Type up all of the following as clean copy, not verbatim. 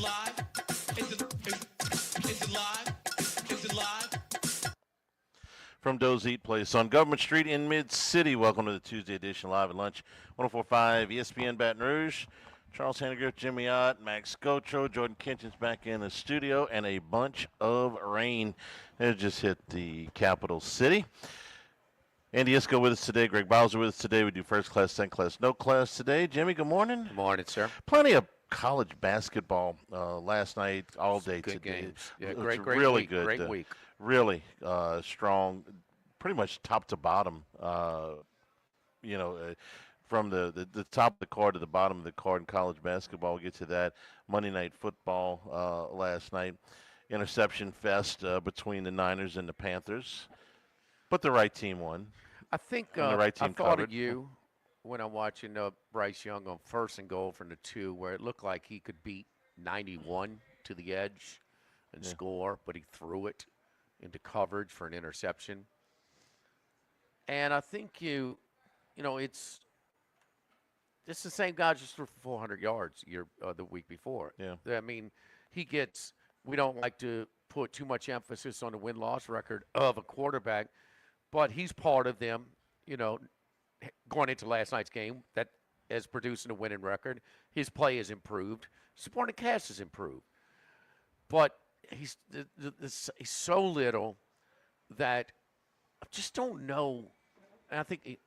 live? Is it live? Is it live? From Doe's Eat Place on Government Street in Mid-City. Welcome to the Tuesday edition Live at Lunch, 104.5 ESPN Baton Rouge. Charles Hannegriff, Jimmy Ott, Max Gotro, Jordan Kitchens back in the studio, and a bunch of rain that just hit the capital city. Andy Iskoe with us today. Greg Bowser with us today. We do first class, second class, no class today. Jimmy, good morning. Good morning, sir. Plenty of college basketball last night, all day Good today. games. Yeah, It was great really week. good. Great week. Really strong, pretty much top to bottom. From the top of the card to the bottom of the card in college basketball. We'll get to that. Monday Night Football last night. Interception fest between the Niners and the Panthers. But the right team won. I think And the right team I thought covered. of you when I'm watching Bryce Young on first and goal from the 2, where it looked like he could beat 91 to the edge and score, but he threw it into coverage for an interception. And I think it's the same guy just threw for 400 yards the week before. Yeah. I mean, we don't like to put too much emphasis on the win-loss record of a quarterback, but he's part of them, going into last night's game that is producing a winning record. His play has improved. Supporting cast has improved. But he's so little that I just don't know. And I think he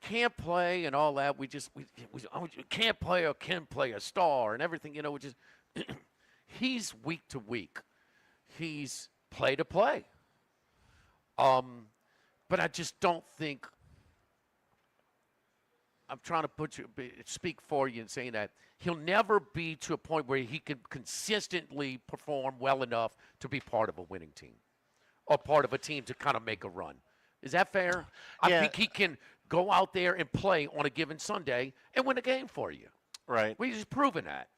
can't play and all that. We can't play or can play a star and everything, which is he's week to week. He's play to play. But I just don't think I'm trying to speak for you in saying that he'll never be to a point where he can consistently perform well enough to be part of a winning team or part of a team to kind of make a run. Is that fair? Yeah. I think he can go out there and play on a given Sunday and win a game for you. Right. We've just proven that.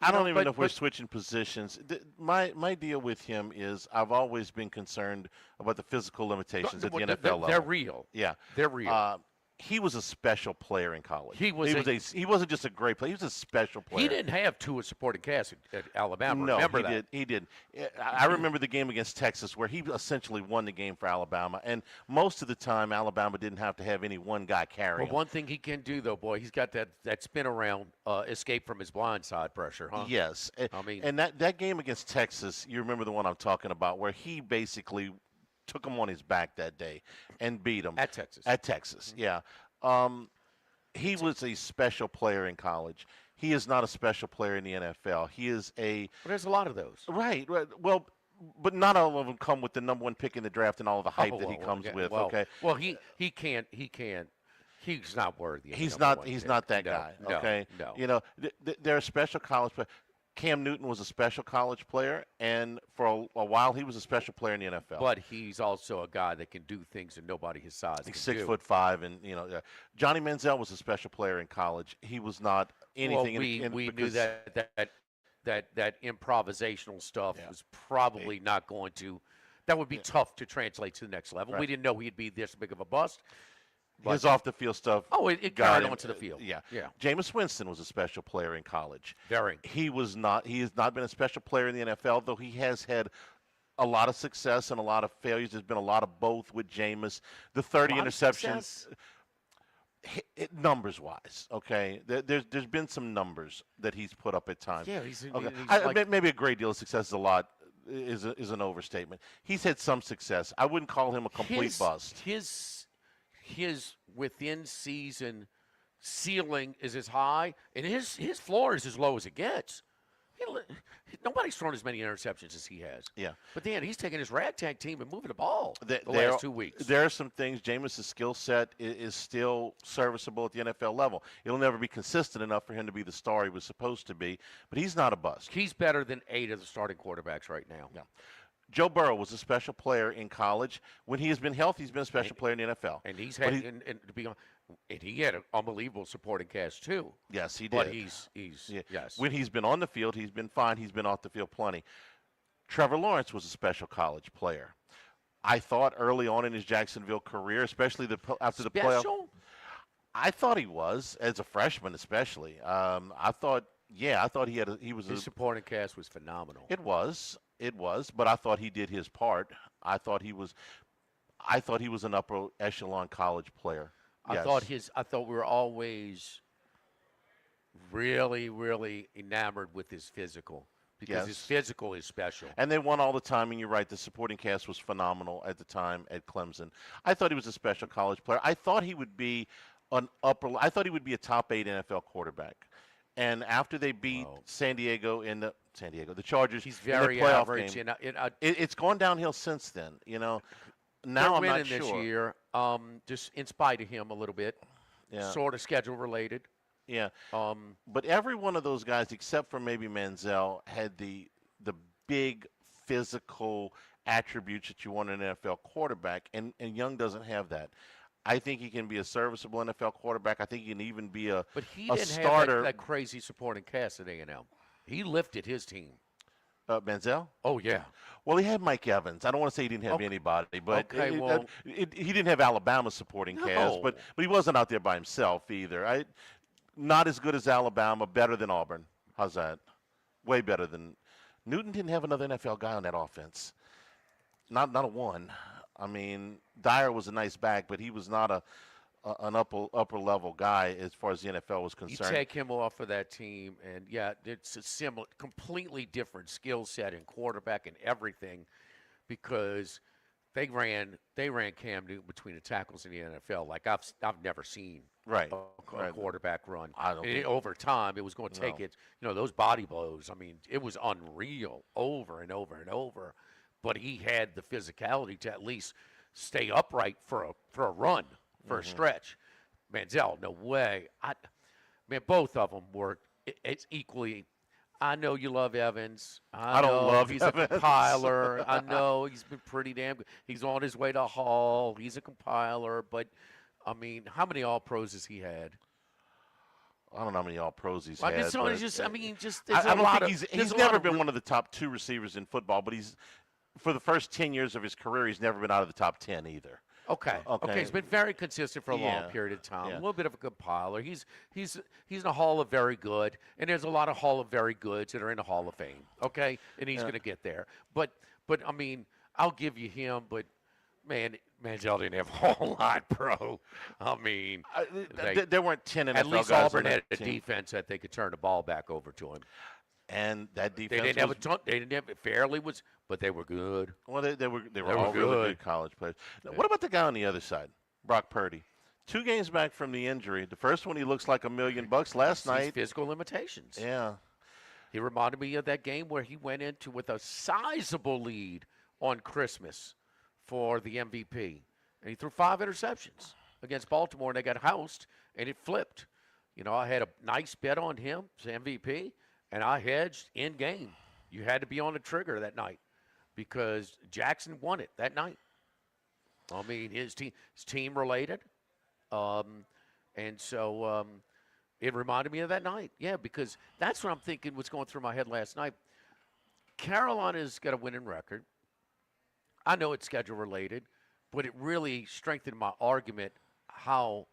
I don't even know if we're switching positions. My deal with him is I've always been concerned about the physical limitations at the NFL level. They're real. Yeah. They're real. He was a special player in college. He wasn't just a great player. He was a special player. He didn't have two supporting cast at Alabama. No, Remember he that? did. He did. I remember the game against Texas where he essentially won the game for Alabama, and most of the time Alabama didn't have to have any one guy carry him. One thing he can do, though, boy, he's got that spin around, escape from his blind side pressure, huh? Yes. And that game against Texas, you remember the one I'm talking about, where he basically took him on his back that day and beat him. At Texas. Yeah. He was a special player in college. He is not a special player in the NFL. He is Well, there's a lot of those. Right. Well, but not all of them come with the number one pick in the draft and all of the hype that he comes with. Okay. Well, he can't. He's not worthy. He's not that guy. No, okay. No. They're a special college player. Cam Newton was a special college player, and for a while he was a special player in the NFL. But he's also a guy that can do things that nobody his size can He's do. 6'5", and Johnny Manziel was a special player in college. He was not anything. Well, we knew that improvisational stuff was probably not going to. That would be tough to translate to the next level. Right. We didn't know he'd be this big of a bust. His off-the-field stuff. Oh, it carried onto the field. Yeah. Yeah. Jameis Winston was a special player in college. Very. He has not been a special player in the NFL, though he has had a lot of success and a lot of failures. There's been a lot of both with Jameis. The 30 interceptions. Numbers-wise, okay, there's been some numbers that he's put up at times. Yeah, he's maybe a great deal of success is an overstatement. He's had some success. I wouldn't call him a complete bust. His within season ceiling is as high, and his floor is as low as it gets. Nobody's thrown as many interceptions as he has. Yeah. But then he's taking his ragtag team and moving the ball the last last 2 weeks. There are some things. Jameis' skill set is still serviceable at the NFL level. It'll never be consistent enough for him to be the star he was supposed to be, but he's not a bust. He's better than 8 of the starting quarterbacks right now. Yeah. Joe Burrow was a special player in college. When he has been healthy, he's been a special player in the NFL. And he's had, and to be honest, and he had an unbelievable supporting cast too. Yes, he did. But yes. When he's been on the field, he's been fine. He's been off the field plenty. Trevor Lawrence was a special college player. I thought early on in his Jacksonville career, especially after the playoff. I thought he was, as a freshman especially. I thought Yeah, I thought he was His supporting cast was phenomenal. It was, but I thought he did his part. I thought he was, I thought he was an upper echelon college player. Yes. I thought we were always really, really enamored with his physical because his Yes. physical is special. And they won all the time, and you're right, the supporting cast was phenomenal at the time at Clemson. I thought he was a special college player. I thought he would be I thought he would be a top 8 NFL quarterback. And after they beat Wow. the Chargers He's in the very playoff average, game, and it's gone downhill since then. Now they're I'm winning not this sure. year, just in spite of him a little bit, Yeah, sort of schedule related. yeah. Um, But every one of those guys, except for maybe Manziel, had the big physical attributes that you want in an NFL quarterback, and Young doesn't have that. I think he can be a serviceable NFL quarterback. I think he can even be a but he a didn't starter. have that crazy supporting cast at A&M. He lifted his team. Manziel? Oh yeah. Well, he had Mike Evans. I don't want to say he didn't have Okay. anybody, but Okay, well- he didn't have Alabama's supporting cast, but No. he wasn't out there by himself either. Not as good as Alabama, better than Auburn. How's that? Way better than Newton. Didn't have another NFL guy on that offense. Not a one. I mean, Dyer was a nice back, but he was not an upper level guy as far as the NFL was You concerned. take him off of that team, and yeah, it's a similar, completely different skill set and quarterback and everything, because they ran Cam Newton between the tackles in the NFL like I've never seen Right. a Right. quarterback run. I don't think- Over time, it was going to take No. it. Those body blows. I mean, it was unreal over and over and over. But he had the physicality to at least stay upright for a run, for a stretch. Manziel, no way. Man, both of them were. It's equally. I know you love Evans. I don't know love he's Evans. a compiler. I know he's been pretty damn good. He's on his way to Hall. He's a compiler, but I mean, how many All Pros has he had? I don't know how many All Pros he's I had. mean, so but, it's just. I mean, just. I There's a don't lot think of. he's there's a never lot of been one of the top 2 receivers in football, but for the first 10 years of his career, he's never been out of the top 10 either. Okay. Okay. He's been very consistent for a long Yeah. period of time. Yeah. A little bit of a compiler. He's in the Hall of Very Good, and there's a lot of Hall of Very Goods that are in the Hall of Fame. Okay, and he's going to get there. But I mean, I'll give you him. But man, Manziel didn't have a whole lot, bro. I mean, There weren't 10 NFL at least guys Auburn on had that a team. defense that they could turn the ball back over to him. And that They defense didn't have a was, ton. They didn't have it fairly was, but they were good. well, they were were all really good. good college players. Now, what about the guy on the other side, Brock Purdy? 2 games back from the injury. The first one, he looks like $1 million. Last These night, physical limitations. yeah. He reminded me of that game where he went into with a sizable lead on Christmas for the MVP. And he threw 5 interceptions against Baltimore, and they got housed, and it flipped. I had a nice bet on him as MVP, and I hedged in game. You had to be on the trigger that night because Jackson won it that night. I mean, his team related. And so it reminded me of that night. Yeah, because that's what I'm thinking was going through my head last night. Carolina's got a winning record. I know it's schedule related, but it really strengthened my argument how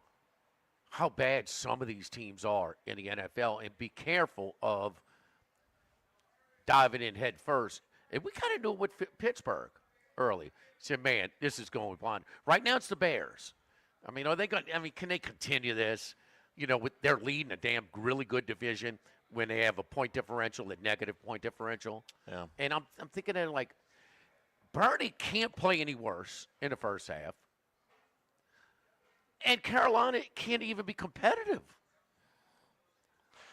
bad some of these teams are in the NFL, and be careful of diving in head first. And we kind of knew with Pittsburgh early. Said, man, this is going blind. Right now it's the Bears. I mean, can they continue this? With they're leading a damn really good division when they have a point differential, a negative point differential. Yeah. And I'm thinking of like, Birdie can't play any worse in the first half. And Carolina can't even be competitive.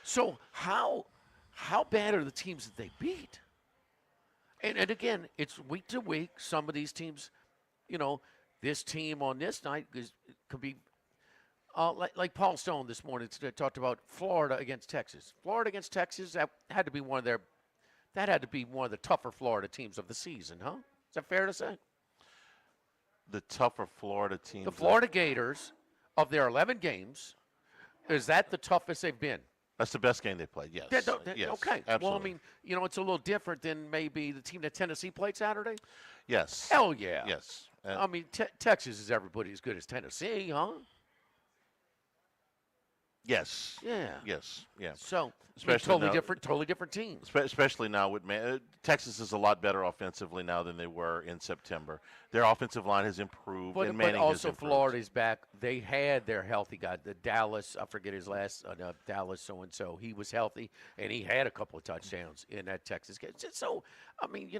So how bad are the teams that they beat? And again, it's week to week. Some of these teams, this team on this night could be like Paul Stone this morning talked about Florida against Texas. Florida against Texas, that had to be one of the tougher Florida teams of the season, huh? Is that fair to say? The tougher Florida teams. The Florida Gators, of their 11 games, is that the toughest they've been? That's the best game they played, yes. Yes, Okay, Well, I absolutely. mean, it's a little different than maybe the team that Tennessee played Saturday. Yes. Hell yeah. Yes. I mean, Texas is everybody as good as Tennessee, huh? Yes. Yeah. Yes. Yeah. So Especially totally now- different teams. Especially now with Texas is a lot better offensively now than they were in September. Their offensive line has improved, But, and but Manning has also improved. Florida's back. They had their healthy guy, the Dallas. I forget his last Dallas so and so. He was healthy and he had a couple of touchdowns in that Texas game. So I mean,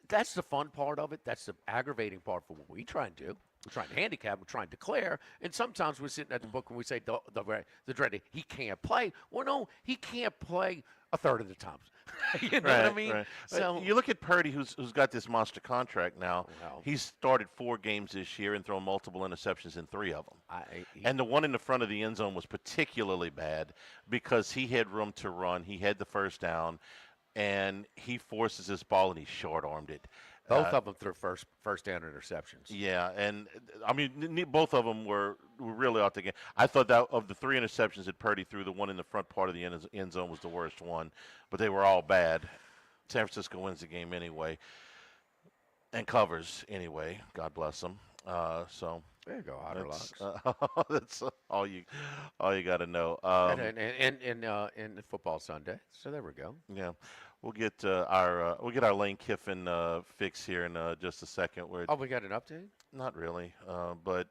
that's the fun part of it. That's the aggravating part for what we try and do. We're trying to handicap. We're trying to declare. And sometimes we're sitting at the book and we say the dreaded he can't play. Well, no, he can't play a third of the times. You know what I mean? Right. So You look at Purdy, who's got this monster contract now. Wow. He's started 4 games this year and thrown multiple interceptions in 3 of them. he- And the one in the front of the end zone was particularly bad because he had room to run. He had the first down, and he forces this ball and he short-armed it. both of them threw first down interceptions. Yeah, and I mean, both of them were really out the game. I thought that of the 3 interceptions that Purdy threw, the one in the front part of the end zone was the worst one, but they were all bad. San Francisco wins the game anyway, and covers anyway. God bless them. So There you go, that's, Otterlocks. that's all you got to know. And football Sunday. So there we go. Yeah, we'll get our Lane Kiffin fix here in just a second. Where Oh, we got an update? not really, but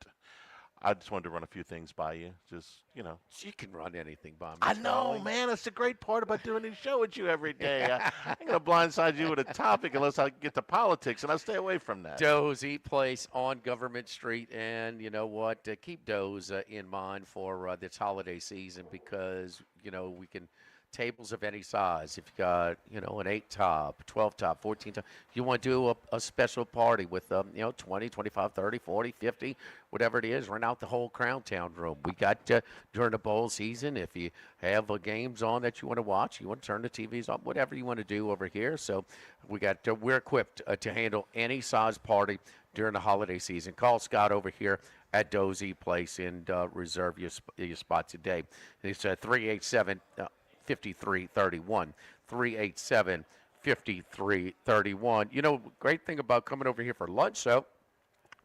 I just wanted to run a few things by you. Just She can run anything by me. I know, Charlie. man. That's the great part about doing this show with you every day. I'm gonna blindside you with a topic unless I get to politics, and I stay away from that. Doe's Eat Place on Government Street, and you know what? Keep Doe's in mind for this holiday season because we can tables of any size. If you got an 8 top, 12 top, 14 top, if you want to do a special party with 20, 25, 30, 40, 50, whatever it is, rent out the whole Crown Town room. We got during the bowl season. If you have games on that you want to watch, you want to turn the TVs on, whatever you want to do over here. So we're equipped to handle any size party during the holiday season. Call Scott over here at Doe's Eat Place and reserve your spot today. It's 387 5331 387 5331. Great thing about coming over here for lunch, though,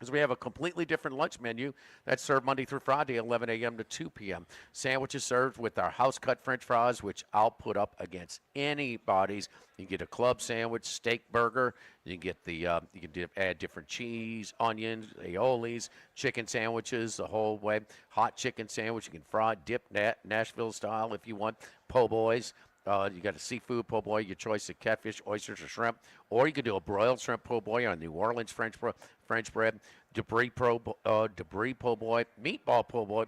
is we have a completely different lunch menu that's served Monday through Friday, 11 a.m. to 2 p.m. Sandwiches served with our house-cut French fries, which I'll put up against anybody's. You can get a club sandwich, steak burger. You can get add different cheese, onions, aiolis, chicken sandwiches the whole way. Hot chicken sandwich. You can fry, dip, Nashville style if you want. Po' boys. You got a seafood po' boy, your choice of catfish, oysters, or shrimp. Or you can do a broiled shrimp po' boy on New Orleans French bread, debris po' boy, meatball po' boy.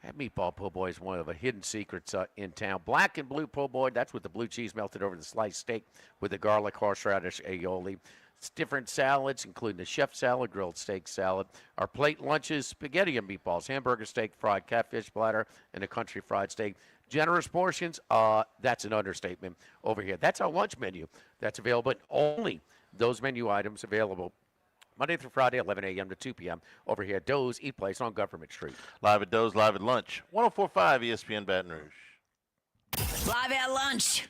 That meatball po' boy is one of the hidden secrets in town. Black and blue po' boy, that's with the blue cheese melted over the sliced steak with the garlic horseradish aioli. It's different salads, including the chef salad, grilled steak salad. Our plate lunches, spaghetti and meatballs, hamburger steak, fried catfish platter, and a country fried steak. Generous portions, that's an understatement over here. That's our lunch menu that's available. Only those menu items available Monday through Friday, 11 a.m. to 2 p.m. over here at Doe's Eat Place on Government Street. Live at Doe's, live at lunch. 104.5 ESPN Baton Rouge. Live at lunch.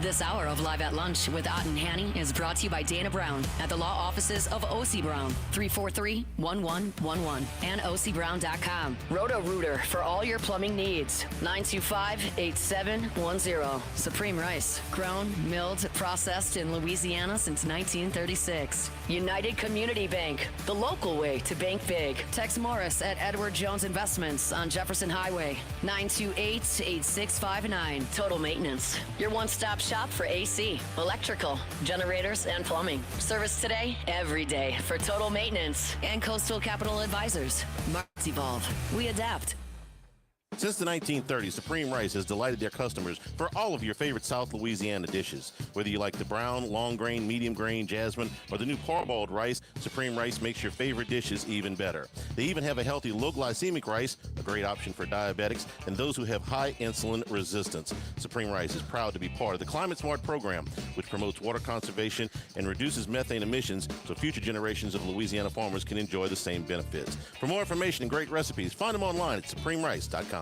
This hour of Live at Lunch with Ott and Hanny is brought to you by Dana Brown at the law offices of O.C. Brown, 343-1111, and ocbrown.com. Roto-Rooter for all your plumbing needs, 925-8710. Supreme Rice, grown, milled, processed in Louisiana since 1936. United Community Bank, the local way to bank big. Tex Morris at Edward Jones Investments on Jefferson Highway, 928-8659. Total Maintenance, your one-stop shop for AC, electrical, generators, and plumbing. Service today, every day for Total Maintenance. And Coastal Capital Advisors. Markets evolve. We adapt. Since the 1930s, Supreme Rice has delighted their customers for all of your favorite South Louisiana dishes. Whether you like the brown, long grain, medium grain, jasmine, or the new parboiled rice, Supreme Rice makes your favorite dishes even better. They even have a healthy low glycemic rice, a great option for diabetics and those who have high insulin resistance. Supreme Rice is proud to be part of the Climate Smart program, which promotes water conservation and reduces methane emissions so future generations of Louisiana farmers can enjoy the same benefits. For more information and great recipes, find them online at supremerice.com.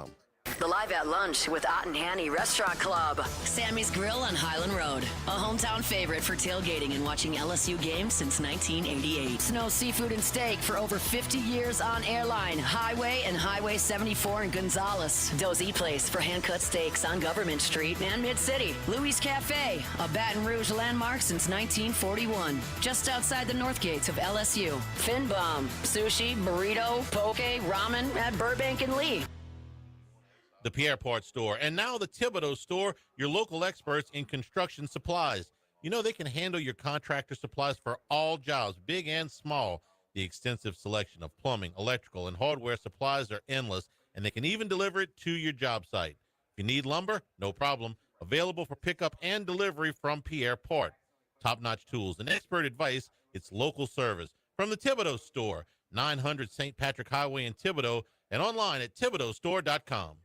the Live at Lunch with Ott and Hanny Restaurant Club. Sammy's Grill on Highland Road. A hometown favorite for tailgating and watching LSU games since 1988. Snow Seafood and Steak for over 50 years on Airline, Highway, and Highway 74 in Gonzales. Dozy Place for hand-cut steaks on Government Street and Mid-City. Louis Cafe, a Baton Rouge landmark since 1941. Just outside the north gates of LSU. Fin Bomb, sushi, burrito, poke, ramen at Burbank and Lee. The Pierre Part Store, and now the Thibodeau Store, your local experts in construction supplies. You know they can handle your contractor supplies for all jobs, big and small. The extensive selection of plumbing, electrical, and hardware supplies are endless, and they can even deliver it to your job site. If you need lumber, no problem. Available for pickup and delivery from Pierre Part. Top-notch tools and expert advice, it's local service. From the Thibodeau Store, 900 St. Patrick Highway in Thibodeau, and online at thibodeaustore.com.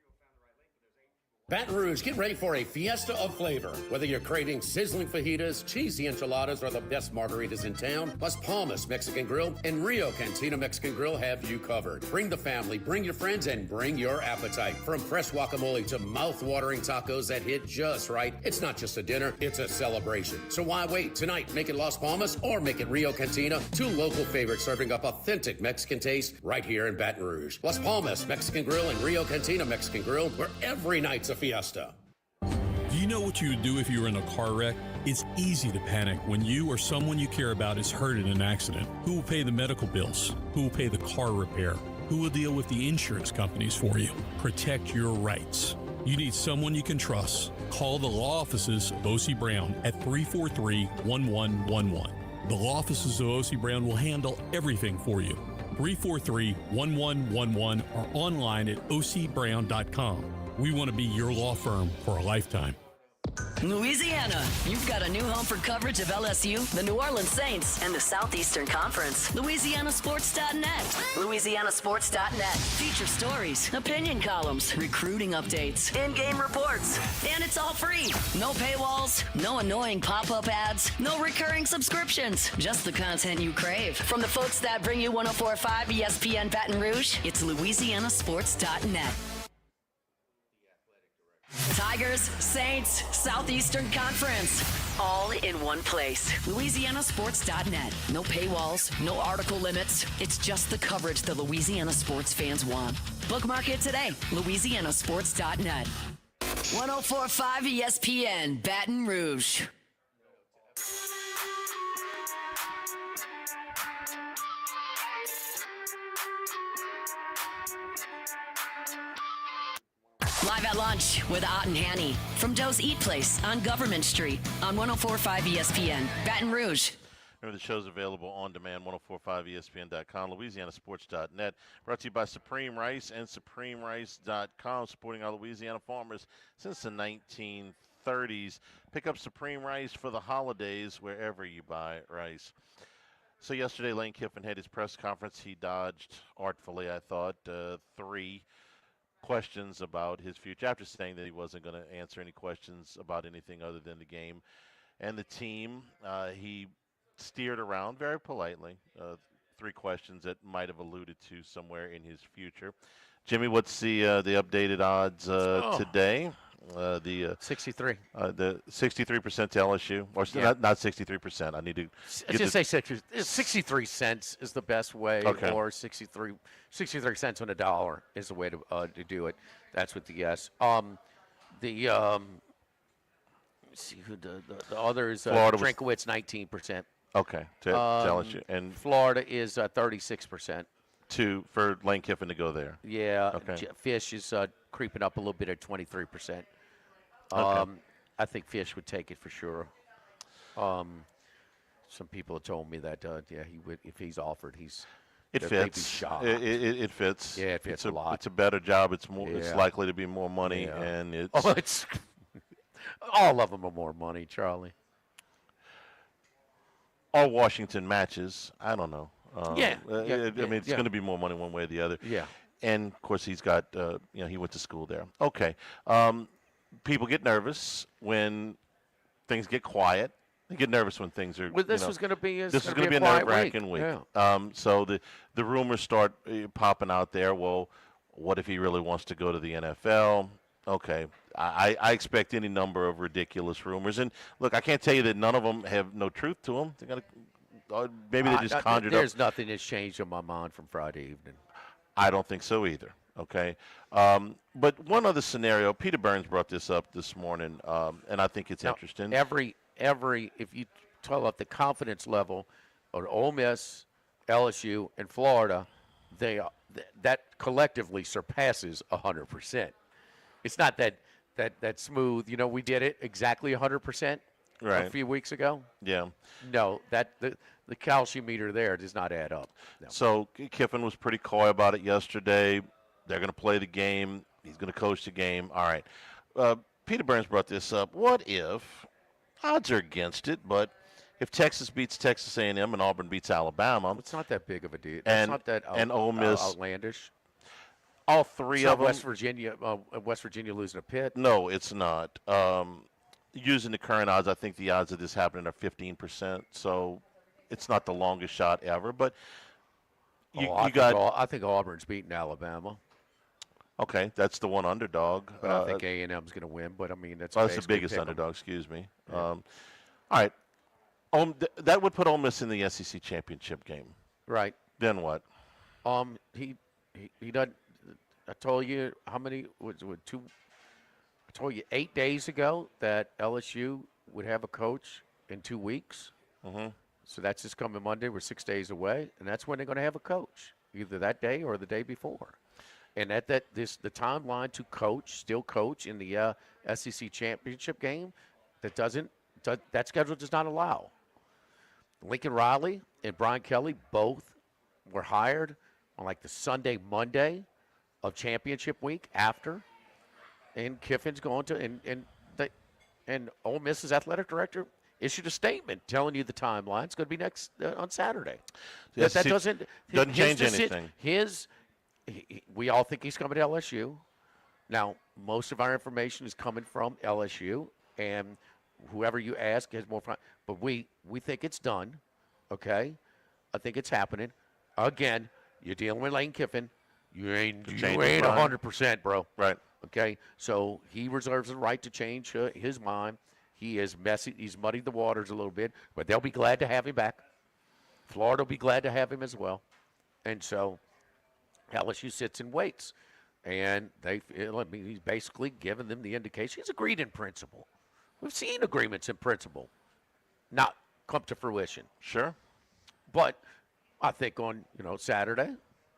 Baton Rouge, get ready for a fiesta of flavor. Whether you're craving sizzling fajitas, cheesy enchiladas, or the best margaritas in town, Las Palmas Mexican Grill and Rio Cantina Mexican Grill have you covered. Bring the family, bring your friends, and bring your appetite. From fresh guacamole to mouth-watering tacos that hit just right, it's not just a dinner, it's a celebration. So why wait? Tonight, make it Las Palmas or make it Rio Cantina, two local favorites serving up authentic Mexican taste right here in Baton Rouge. Las Palmas Mexican Grill and Rio Cantina Mexican Grill, where every night's a fiesta. Do you know what you would do if you were in a car wreck? It's easy to panic when you or someone you care about is hurt in an accident. Who will pay the medical bills? Who will pay the car repair? Who will deal with the insurance companies for you? Protect your rights. You need someone you can trust. Call the law offices of O.C. Brown at 343-1111. The law offices of O.C. Brown will handle everything for you. 343-1111 or online at ocbrown.com. We want to be your law firm for a lifetime. Louisiana, you've got a new home for coverage of LSU, the New Orleans Saints, and the Southeastern Conference. LouisianaSports.net. LouisianaSports.net. Feature stories, opinion columns, recruiting updates, in-game reports. And it's all free. No paywalls, no annoying pop-up ads, no recurring subscriptions. Just the content you crave. From the folks that bring you 104.5 ESPN Baton Rouge, it's LouisianaSports.net. Tigers, Saints, Southeastern Conference, all in one place. LouisianaSports.net. No paywalls, no article limits. It's just the coverage the Louisiana sports fans want. Bookmark it today. LouisianaSports.net. 104.5 ESPN, Baton Rouge. Live at Lunch with Ott and Hanny from Doe's Eat Place on Government Street on 104.5 ESPN, Baton Rouge. Remember, the show's available on demand, 1045ESPN.com, LouisianaSports.net. Brought to you by Supreme Rice and SupremeRice.com, supporting our Louisiana farmers since the 1930s. Pick up Supreme Rice for the holidays wherever you buy rice. So yesterday, Lane Kiffin had his press conference. He dodged artfully, I thought, three questions about his future after saying that he wasn't going to answer any questions about anything other than the game and the team. He steered around very politely three questions that might have alluded to somewhere in his future. Jimmy, what's the updated odds today? The 63. The 63% to LSU, or not 63%. I need to just say 63 cents is the best way, Okay. or 63 cents on a dollar is the way to do it. That's with the yes. Let's see who the others. Florida Drinkowitz 19%. Okay, to LSU, and Florida is 36%. for Lane Kiffin to go there. Yeah. Okay. Fish is creeping up a little bit at 23%. Okay. I think Fish would take it for sure. Some people have told me that he would, if he's offered, It they'd fits. be shocked. It fits. Yeah, it fits a lot. It's a better job. It's more. It's Yeah. likely to be more money, Yeah. and it's. Oh, it's all of them are more money, Charlie. All Washington matches. I don't know. I mean, it's yeah. going to be more money one way or the other. Yeah. And of course, he's got. He went to school there. Okay. People get nervous when things get quiet. They get nervous when things are. Well, this was going to be. This is going to be a quiet nerve-wracking week. Yeah. So the rumors start popping out there. Well, What if he really wants to go to the NFL? Okay, I expect any number of ridiculous rumors. And look, I can't tell you that none of them have no truth to them. They got maybe they just conjured up. There's nothing that's changed in my mind from Friday evening. I don't think so either. Okay, but one other scenario. Peter Burns brought this up this morning, and I think it's interesting. Every if you tell up the confidence level of Ole Miss, LSU, and Florida, that collectively surpasses 100%. It's not that smooth. You know, we did it exactly 100% Right. a few weeks ago. Yeah. No, the calcium meter there does not add up. No. So Kiffin was pretty coy about it yesterday. They're going to play the game. He's going to coach the game. All right. Peter Burns brought this up. What if, odds are against it, but if Texas beats Texas A&M and Auburn beats Alabama, It's not that big of a deal. It's And- not that and Ole Miss- outlandish. all three It's not of them. West Virginia losing a pit. No, it's not. Using the current odds, I think the odds of this happening are 15%. So it's not the longest shot ever. But I think Auburn's beating Alabama. okay, that's the one underdog. But I think A&M's going to win. But I mean, that's That's the basically biggest pick 'em. underdog. Excuse me. Yeah. All right. That would put Ole Miss in the SEC championship game. Right. Then what? He doesn't. I told you how many was it, 2. I told you 8 days ago that LSU would have a coach in 2 weeks. Mm-hmm. So that's this coming Monday. We're 6 days away, and that's when they're going to have a coach, either that day or the day before. And the timeline to still coach in the SEC championship game, that schedule does not allow. Lincoln Riley and Brian Kelly both were hired on like the Sunday, Monday of championship week after, and Kiffin's going to and Ole Miss's athletic director issued a statement telling you the timeline. It's going to be next on Saturday. Yes, that it doesn't change anything. We all think he's coming to LSU. Now, most of our information is coming from LSU, and whoever you ask has more fun. But we think it's done, okay? I think it's happening. Again, you're dealing with Lane Kiffin. You ain't change his mind. 100%, bro. Right. Okay? So he reserves the right to change his mind. He is messy. He's muddied the waters a little bit, but they'll be glad to have him back. Florida will be glad to have him as well. And so LSU sits and waits. And he's basically given them the indication. He's agreed in principle. We've seen agreements in principle not come to fruition. Sure. But I think on Saturday,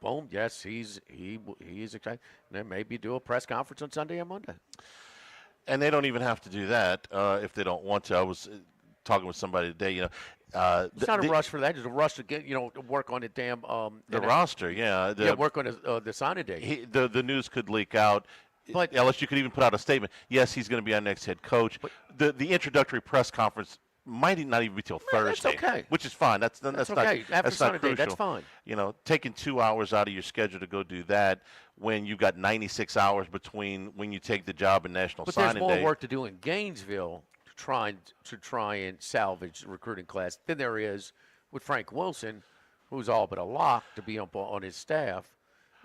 boom, yes, he's excited. And then maybe do a press conference on Sunday and Monday. And they don't even have to do that if they don't want to. I was talking with somebody today. It's not a rush for that. It's a rush to get work on the damn the roster. Yeah. Work on the signing day. The news could leak out. But LSU could even put out a statement. Yes, he's going to be our next head coach. The introductory press conference might not even be till Thursday. That's okay. Which is fine. That's okay. Not, After that's Sunday not day, crucial. that's fine. Taking 2 hours out of your schedule to go do that when you've got 96 hours between when you take the job and National But Signing there's more Day. work to do in Gainesville to try and salvage the recruiting class than there is with Frank Wilson, who's all but a lock to be on his staff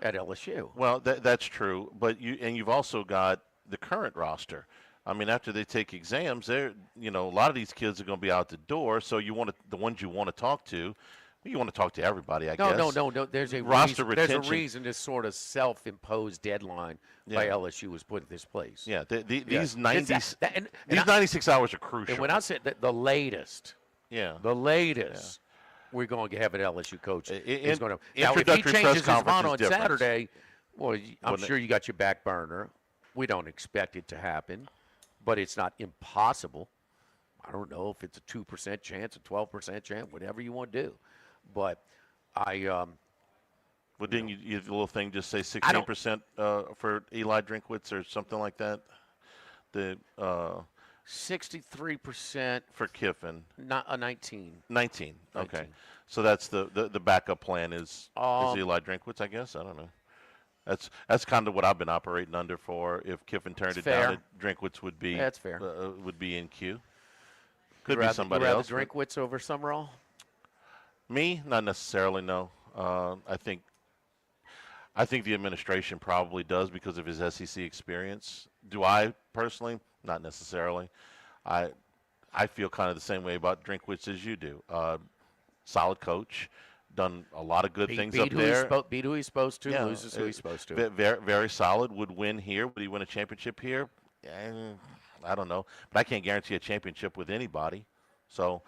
at LSU. Well, that's true, but you've also got the current roster. I mean, after they take exams, a lot of these kids are going to be out the door. So the ones you want to talk to, you want to talk to everybody, I guess. No. There's a roster reason, retention. There's a reason this sort of self-imposed deadline by LSU was put in this place. Yeah, these Yes. 90, And these 96 hours are crucial. And when I said that the latest, yeah, we're going to have an LSU coach. Now, if he introductory press changes his mind conference is on different. Saturday, well, I'm Wouldn't sure you got your back burner. We don't expect it to happen, but it's not impossible. I don't know if it's a 2% chance, a 12% chance, whatever you want to do. But Well, didn't you the little thing just say 16% for Eli Drinkwitz or something like that? The 63% for Kiffin. not a 19. 19. Okay. 19. So that's the backup plan is Eli Drinkwitz, I guess. I don't know. That's kind of what I've been operating under for. If Kiffin turned it down, Drinkwitz would be That's fair. Would be in queue. Could be somebody you else. rather Drinkwitz over Summerall? Me, not necessarily. No. I think I think the administration probably does because of his SEC experience. Do I personally? Not necessarily. I I feel kind of the same way about Drinkwitz as you do. Solid coach, done a lot of good things up there. Beat who he's supposed to, Yeah, loses who he's supposed to. Very, very solid. Would win here. Would he win a championship here? I don't know, but I can't guarantee a championship with anybody. So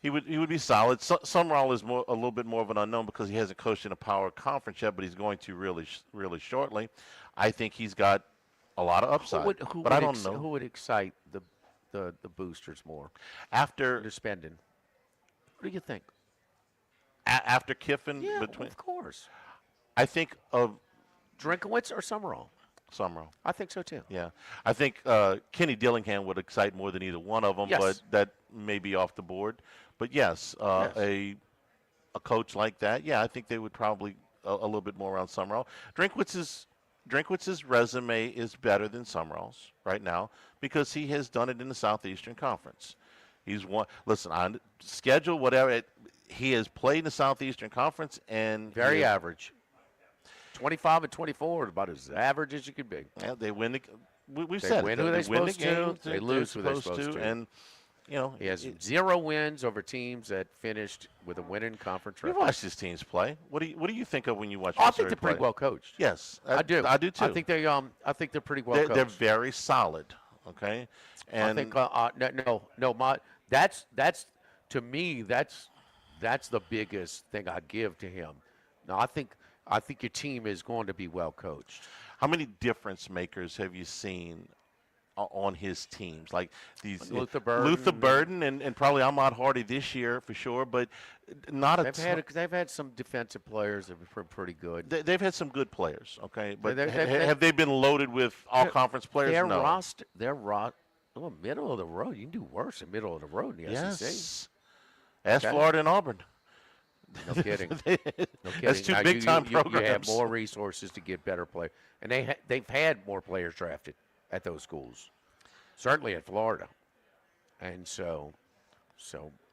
he would be solid. Summerall is a little bit more of an unknown because he hasn't coached in a power conference yet, but he's going to really shortly. I think he's got a lot of upside, but I don't know who would excite the boosters more after they're spending. What do you think? After Kiffin. Yeah, between of course. I think of Drinkowitz or Summerall? Summerall. I think so too. Yeah, I think Kenny Dillingham would excite more than either one of them, Yes. but that may be off the board. But yes, Yes. A coach like that, yeah, I think they would probably a little bit more around Summerall. Drinkwitz's resume is better than Summerall's right now because he has done it in the Southeastern Conference. He's won. Listen, on schedule, whatever. He has played in the Southeastern Conference and Very average. 25 and 24 is about as average as you could be. Yeah, they win. We've They said win it. who they're They win the supposed to. games They that lose they're who they're supposed to. and you know He has 0 wins over teams that finished with a winning conference You record. watch these teams play. What do you think of when you watch? Oh, I Missouri think they're pretty play? well coached. Yes, I do. I do too. I think they're pretty well coached. They're very solid. Okay, and I think that's to me that's the biggest thing I give to him. Now I think your team is going to be well coached. how many difference makers have you seen on his teams? Like these Luther Burden. and probably Ahmad Hardy this year for sure, but not a ton. They've had some defensive players that were pretty good. They've had some good players, okay, but They- have they been loaded with all conference players? Their No. roster, middle of the road. You can do worse than middle of the road in the SEC. Yes. Ask Okay. Florida and Auburn. No kidding. No kidding. That's two Now, big-time you have programs. more resources to get better players, and they've had more players drafted at those schools, certainly at Florida, and so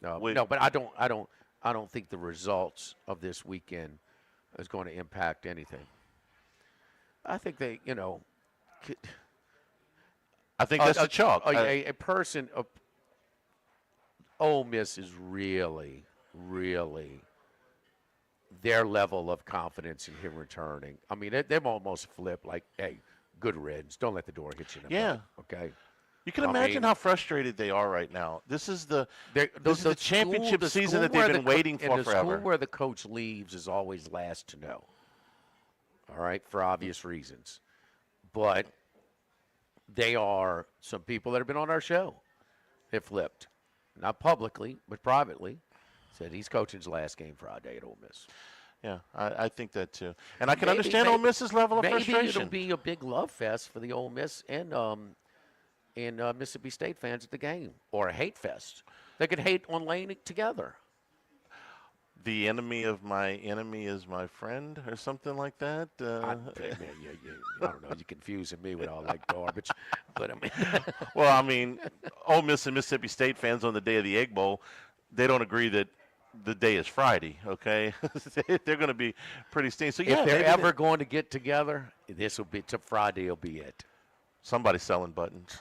no. But I don't think the results of this weekend is going to impact anything. I think they, I think that's the chalk. A person. Ole Miss is really their level of confidence in him returning. I mean, they've almost flipped like, hey, good riddance. Don't let the door hit you in the butt, okay? You can I imagine mean- how frustrated they are right now. This is the championship the season that school where they've been the co- waiting and for the forever. school where the coach leaves is always last to know. All right, for obvious reasons. But they are some people that have been on our show have flipped. Not publicly, but privately. Said he's coaching his last game Friday at Ole Miss. Yeah, I think that too. And I can Maybe- understand maybe- Ole Miss's level of Maybe frustration. it'll be a big love fest for the Ole Miss and Mississippi State fans at the game, or a hate fest. They could hate on Lane together. The enemy of my enemy is my friend, or something like that. I don't know. You're confusing me with all that garbage. But I mean, Well, I mean, Ole Miss and Mississippi State fans on the day of the Egg Bowl, they don't agree that the day is Friday. Okay, they're going to be pretty stingy. So yeah, if they're maybe ever going to get together, Friday will be it. somebody's selling buttons.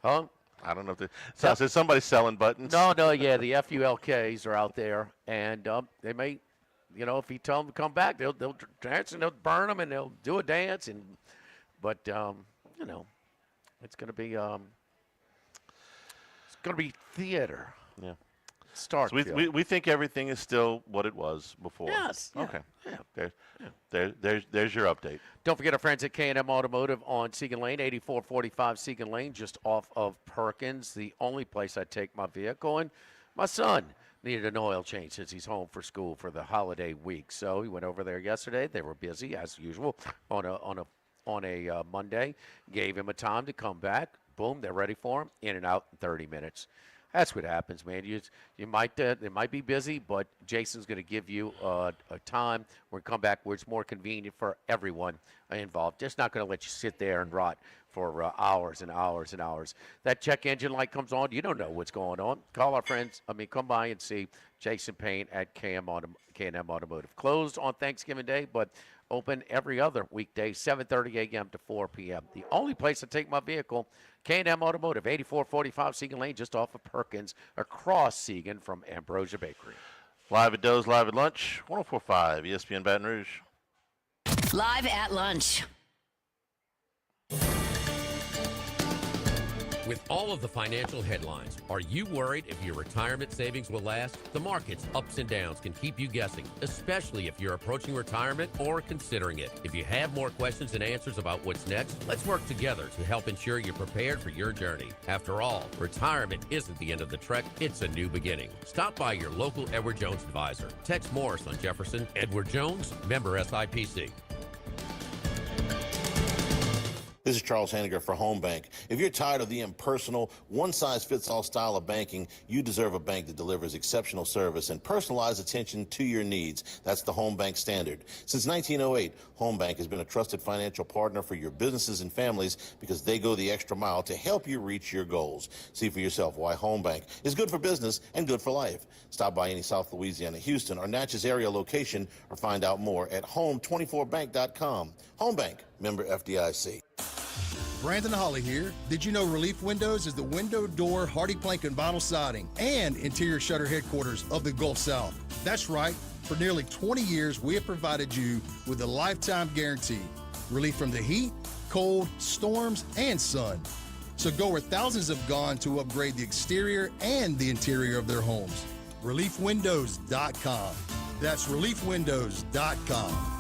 Huh? I don't know if so I said somebody's selling buttons. No, yeah, the FULKs are out there, and they may, if you tell them to come back, they'll dance and they'll burn them and they'll do a dance, but it's going to be theater. Yeah. Stark. So we think everything is still what it was before. Yes. Yeah, Okay. yeah. There's your update. Don't forget our friends at K&M Automotive on Segan Lane, 8445 Segan Lane, just off of Perkins, the only place I take my vehicle. And my son needed an oil change since he's home for school for the holiday week. So he went over there yesterday. They were busy, as usual, on a Monday. Gave him a time to come back. Boom, they're ready for him. In and out in 30 minutes. That's what happens, man. You might they might be busy, but Jason's going to give you a time where you come back where it's more convenient for everyone involved. Just not going to let you sit there and rot for hours and hours and hours. That check engine light comes on. You don't know what's going on. Call our friends. Come by and see Jason Payne at K&M Automotive. Closed on Thanksgiving Day, but Open every other weekday, 7:30 a.m. to 4 p.m. The only place to take my vehicle, K&M Automotive, 8445 Segan Lane, just off of Perkins, across Segan from Ambrosia Bakery. Live at Doe's, live at lunch, 104.5 ESPN Baton Rouge. Live at lunch. With all of the financial headlines, are you worried if your retirement savings will last? The market's ups and downs can keep you guessing, especially if you're approaching retirement or considering it. If you have more questions and answers about what's next, let's work together to help ensure you're prepared for your journey. After all, retirement isn't the end of the trek, it's a new beginning. Stop by your local Edward Jones advisor. Tex Morris on Jefferson. Edward Jones, member SIPC. This is Charles Hanniger for Home Bank. If you're tired of the impersonal, one-size-fits-all style of banking, you deserve a bank that delivers exceptional service and personalized attention to your needs. That's the Home Bank standard. Since 1908, Home Bank has been a trusted financial partner for your businesses and families because they go the extra mile to help you reach your goals. See for yourself why Home Bank is good for business and good for life. Stop by any South Louisiana, Houston, or Natchez area location or find out more at home24bank.com. Home Bank, member FDIC. Brandon Holly here. Did you know Relief Windows is the window, door, hardy plank, and vinyl siding and interior shutter headquarters of the Gulf South? That's right. For nearly 20 years, we have provided you with a lifetime guarantee. Relief from the heat, cold, storms, and sun. So go where thousands have gone to upgrade the exterior and the interior of their homes. ReliefWindows.com. That's ReliefWindows.com.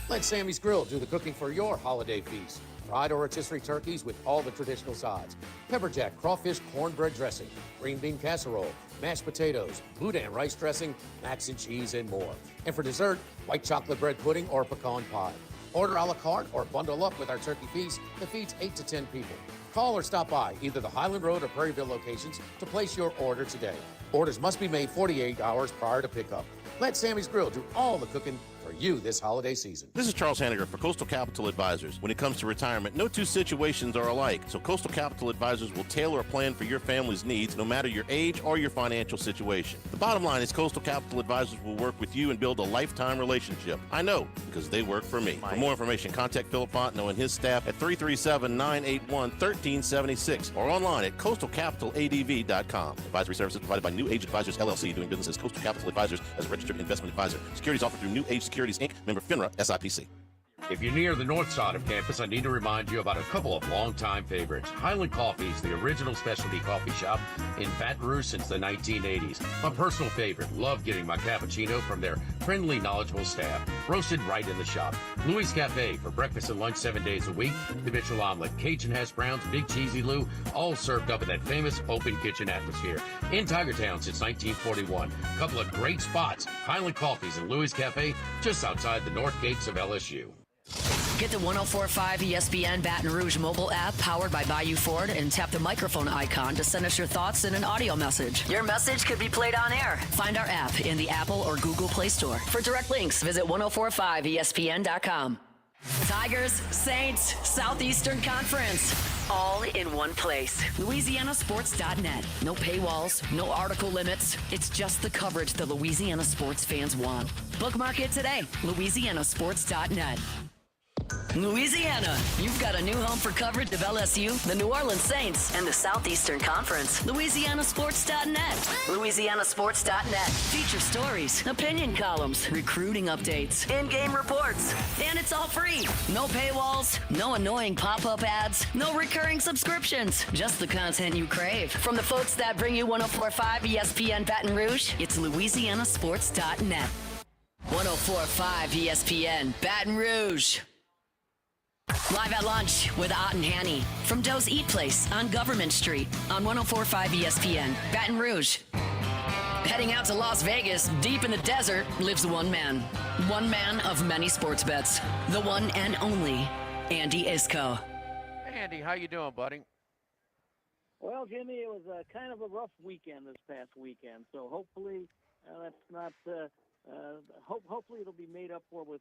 Let Sammy's Grill do the cooking for your holiday feast. Fried or rotisserie turkeys with all the traditional sides. Pepperjack, crawfish, cornbread dressing, green bean casserole, mashed potatoes, boudin rice dressing, mac and cheese, and more. And for dessert, white chocolate bread pudding or pecan pie. Order a la carte or bundle up with our turkey feast that feeds 8 to 10 people. Call or stop by either the Highland Road or Prairieville locations to place your order today. Orders must be made 48 hours prior to pickup. Let Sammy's Grill do all the cooking for you this holiday season. This is Charles Hanniger for Coastal Capital Advisors. When it comes to retirement, no two situations are alike, so Coastal Capital Advisors will tailor a plan for your family's needs no matter your age or your financial situation. The bottom line is Coastal Capital Advisors will work with you and build a lifetime relationship. I know, because they work for me. For more information, contact Philip Fontenot and his staff at 337-981-1376 or online at coastalcapitaladv.com. Advisory services provided by New Age Advisors, LLC, doing business as Coastal Capital Advisors as a registered investment advisor. Securities offered through New Age Securities, Inc., member FINRA, SIPC. If you're near the north side of campus, I need to remind you about a couple of longtime favorites. Highland Coffee is the original specialty coffee shop in Baton Rouge since the 1980s. My personal favorite. Love getting my cappuccino from their friendly, knowledgeable staff. Roasted right in the shop. Louis Cafe for breakfast and lunch 7 days a week. The Mitchell omelet, Cajun hash browns, Big Cheesy Lou, all served up in that famous open kitchen atmosphere. In Tigertown since 1941. A couple of great spots. Highland Coffees and Louis Cafe just outside the north gates of LSU. Get the 1045 ESPN Baton Rouge mobile app powered by Bayou Ford and tap the microphone icon to send us your thoughts in an audio message. Your message could be played on air. Find our app in the Apple or Google Play Store. For direct links, visit 1045ESPN.com. Tigers, Saints, Southeastern Conference. All in one place. LouisianaSports.net. No paywalls, no article limits. It's just the coverage the Louisiana sports fans want. Bookmark it today. LouisianaSports.net. Louisiana, you've got a new home for coverage of LSU, the New Orleans Saints, and the Southeastern Conference. LouisianaSports.net. LouisianaSports.net. Feature stories, opinion columns, recruiting updates, in-game reports. And it's all free. No paywalls, no annoying pop-up ads, no recurring subscriptions. Just the content you crave. From the folks that bring you 1045 ESPN Baton Rouge, it's LouisianaSports.net. 1045 ESPN Baton Rouge. Live at lunch with Ott and Hanny from Doe's Eat Place on Government Street on 1045 ESPN, Baton Rouge. Heading out to Las Vegas, deep in the desert, lives one man of many sports bets, the one and only Andy Iskoe. Hey, Andy, how you doing, buddy? Well, Jimmy, it was kind of a rough weekend this past weekend, so hopefully that's not hopefully it'll be made up for with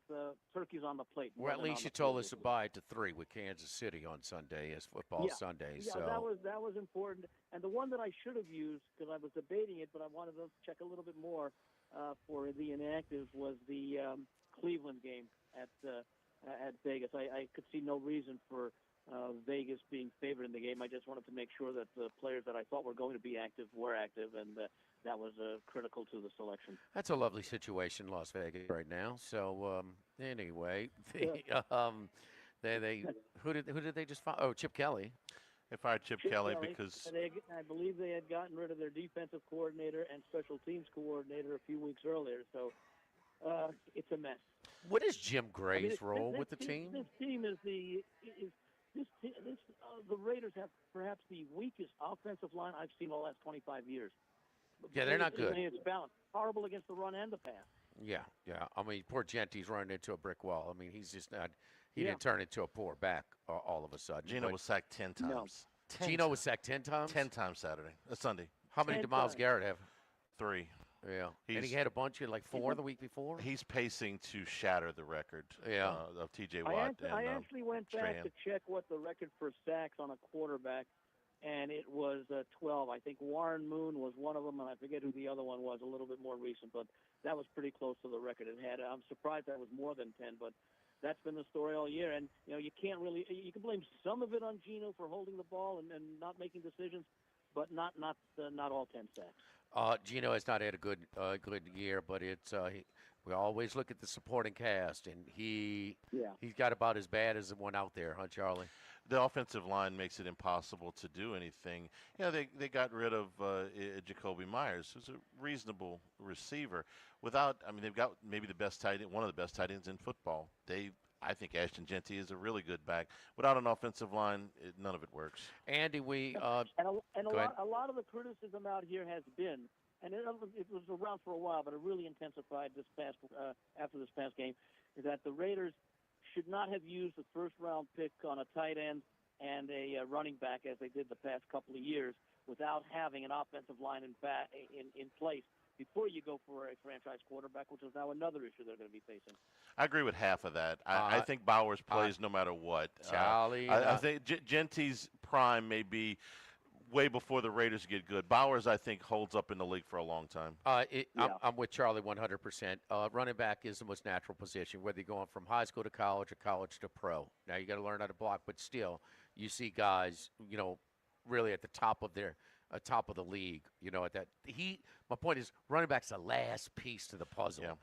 turkeys on the plate. Well, at least you told us to buy to 3 with Kansas City on Sunday as football Sunday. Yeah, so that was important. And the one that I should have used, because I was debating it, but I wanted to check a little bit more, for the inactives was the Cleveland game at Vegas. I could see no reason for Vegas being favored in the game. I just wanted to make sure that the players that I thought were going to be active were active, and that was critical to the selection. That's a lovely situation, Las Vegas, right now. So anyway, they who did they just fire? Oh, Chip Kelly. They fired Chip Kelly because I believe they had gotten rid of their defensive coordinator and special teams coordinator a few weeks earlier. So it's a mess. What is Jim Gray's role with the team? This team is the Raiders have perhaps the weakest offensive line I've seen in the last 25 years. Yeah, they're not good. It's balanced. Horrible against the run and the pass. Yeah. I mean, poor Genty's running into a brick wall. I mean, he's just not. He didn't turn into a poor back all of a sudden. Geno was sacked 10 times. No. 10 Geno times. was sacked 10 times? 10 times Sunday. How many did Myles Garrett have? 3. Yeah. And he had a bunch of, 4 the week before? He's pacing to shatter the record of T.J. Watt. I actually went back Strahan. to check what the record for sacks on a quarterback, and it was 12. I think Warren Moon was one of them, and I forget who the other one was, a little bit more recent, but that was pretty close to the record it had. I'm surprised that was more than 10, but that's been the story all year. And, you can't really – you can blame some of it on Geno for holding the ball and not making decisions, but not all 10 sacks. Geno has not had a good year, but it's we always look at the supporting cast, and he's got about as bad as the one out there, huh, Charlie? The offensive line makes it impossible to do anything. They got rid of Jacoby Myers, who's a reasonable receiver. They've got maybe one of the best tight ends in football. I think Ashton Genty is a really good back. Without an offensive line, none of it works. Andy, a lot of the criticism out here has been, and it was around for a while, but it really intensified after this past game, is that the Raiders should not have used the first-round pick on a tight end and a running back as they did the past couple of years without having an offensive line in place before you go for a franchise quarterback, which is now another issue they're going to be facing. I agree with half of that. I think Bowers plays no matter what. Charlie. I think Genty's prime may be way before the Raiders get good. Bowers, I think, holds up in the league for a long time. I'm with Charlie 100%. Running back is the most natural position, whether you're going from high school to college or college to pro. Now, you got to learn how to block, but still, you see guys, really at the top of the league, at that. My point is, running back's the last piece to the puzzle. Yeah.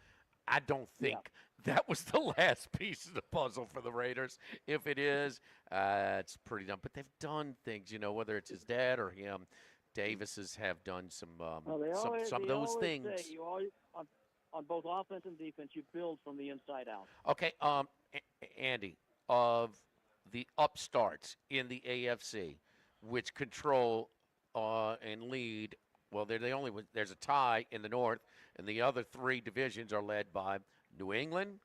I don't think that was the last piece of the puzzle for the Raiders. If it is, it's pretty dumb. But they've done things, whether it's his dad or him. Davis's have done some of those things. Say you always, on both offense and defense, you build from the inside out. Okay, Andy, of the upstarts in the AFC, which control and lead. Well, there's a tie in the North, and the other 3 divisions are led by New England,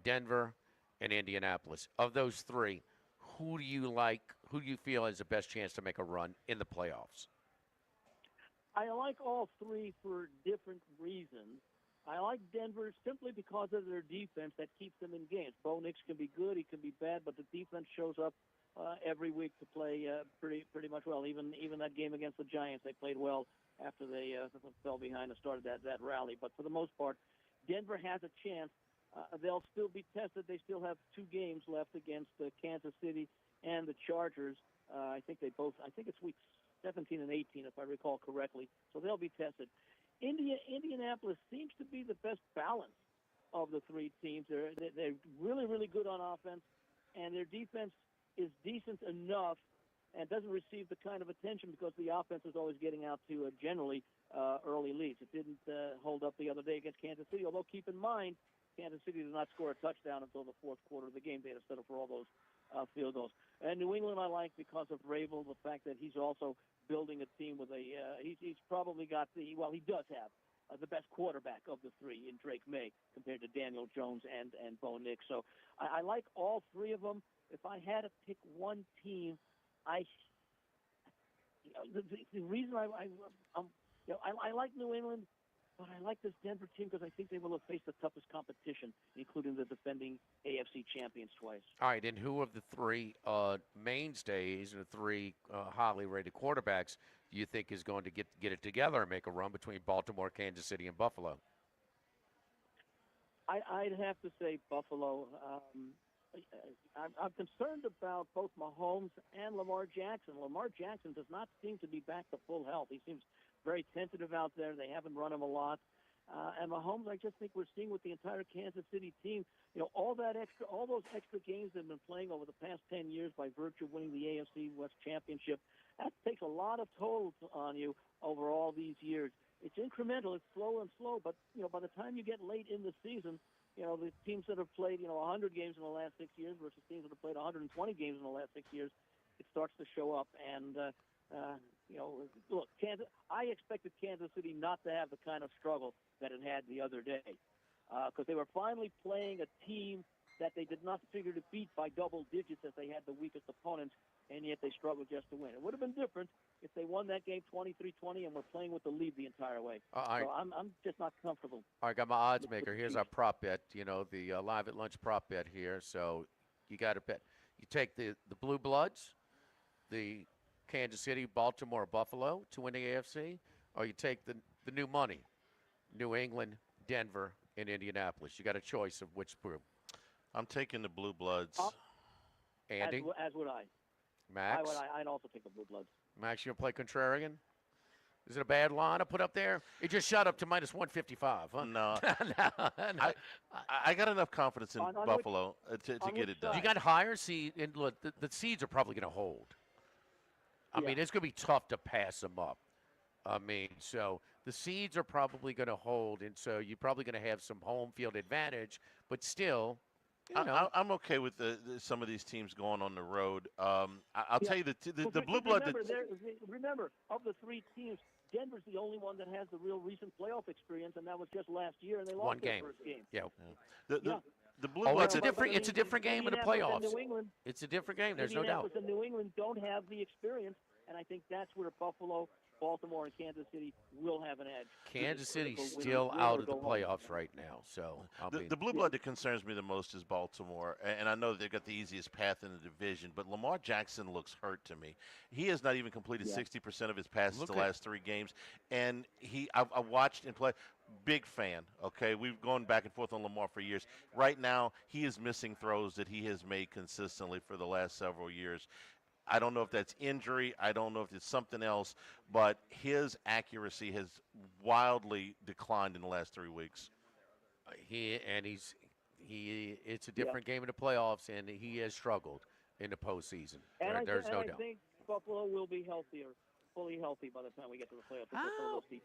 Denver, and Indianapolis. Of those 3, who do you like? Who do you feel has the best chance to make a run in the playoffs? I like all 3 for different reasons. I like Denver simply because of their defense that keeps them in games. Bo Nix can be good, he can be bad, but the defense shows up every week to play pretty much well. Even that game against the Giants, they played well after they fell behind and started that rally. But for the most part, Denver has a chance. They'll still be tested. They still have 2 games left against Kansas City and the Chargers. I think it's weeks 17 and 18, if I recall correctly. So they'll be tested. Indianapolis seems to be the best balance of the 3 teams. They're really, really good on offense, and their defense is decent enough and doesn't receive the kind of attention because the offense is always getting out to generally early leads. It didn't hold up the other day against Kansas City, although keep in mind, Kansas City did not score a touchdown until the fourth quarter of the game. They had to settle for all those field goals. And New England I like because of Rabel, the fact that he's also building a team with he's probably got he does have the best quarterback of the 3 in Drake May compared to Daniel Jones and Bo Nix. So I like all 3 of them. If I had to pick one team, the reason I like New England, but I like this Denver team because I think they will have faced the toughest competition, including the defending AFC champions twice. All right, and who of the 3 mainstays and the 3 highly rated quarterbacks do you think is going to get it together and make a run between Baltimore, Kansas City, and Buffalo? I'd have to say Buffalo. I'm concerned about both Mahomes and Lamar Jackson. Lamar Jackson does not seem to be back to full health. He seems very tentative out there. They haven't run him a lot. And Mahomes, I just think we're seeing with the entire Kansas City team, all those extra games they've been playing over the past 10 years by virtue of winning the AFC West Championship. That takes a lot of tolls on you over all these years. It's incremental. It's slow and slow. But, by the time you get late in the season, the teams that have played, 100 games in the last 6 years versus teams that have played 120 games in the last 6 years, it starts to show up. And, look, I expected Kansas City not to have the kind of struggle that it had the other day because they were finally playing a team that they did not figure to beat by double digits as they had the weakest opponents, and yet they struggled just to win. It would have been different if they won that game 23-20 and were playing with the lead the entire way. So I'm just not comfortable. All right, got my odds maker. Here's our prop bet, the Live at Lunch prop bet here. So you got to bet. You take the Blue Bloods, the Kansas City, Baltimore, Buffalo to win the AFC, or you take the new money, New England, Denver, and Indianapolis. You got a choice of which group. I'm taking the Blue Bloods. Andy? As would I. Max? I'd also take the Blue Bloods. Max, you going to play contrarian? Is it a bad line to put up there? It just shot up to minus 155, huh? No. No. I got enough confidence in Buffalo to get it done. You got higher seed, and look, the seeds are probably going to hold. I mean, it's going to be tough to pass them up. I mean, so the seeds are probably going to hold, and so you're probably going to have some home field advantage, but still, I'm okay with some of these teams going on the road. I'll tell you the Blue Blood. Remember, of the three teams, Denver's the only one that has the real recent playoff experience, and that was just last year, and they lost their first game. The Blue Bloods. It's a different game in the playoffs. It's a different game. There's no doubt. And New England don't have the experience, and I think that's where Buffalo, Baltimore, and Kansas City will have an edge. Kansas City's still out of the playoffs right now. So the Blue Blood that concerns me the most is Baltimore, and I know they've got the easiest path in the division, but Lamar Jackson looks hurt to me. He has not even completed 60% of his passes the last 3 games, and I watched him play. Big fan, okay? We've gone back and forth on Lamar for years. Right now, he is missing throws that he has made consistently for the last several years. I don't know if that's injury. I don't know if it's something else, but his accuracy has wildly declined in the last 3 weeks. It's a different game in the playoffs, and he has struggled in the postseason. And There's no doubt. I think Buffalo will be fully healthy by the time we get to the playoffs.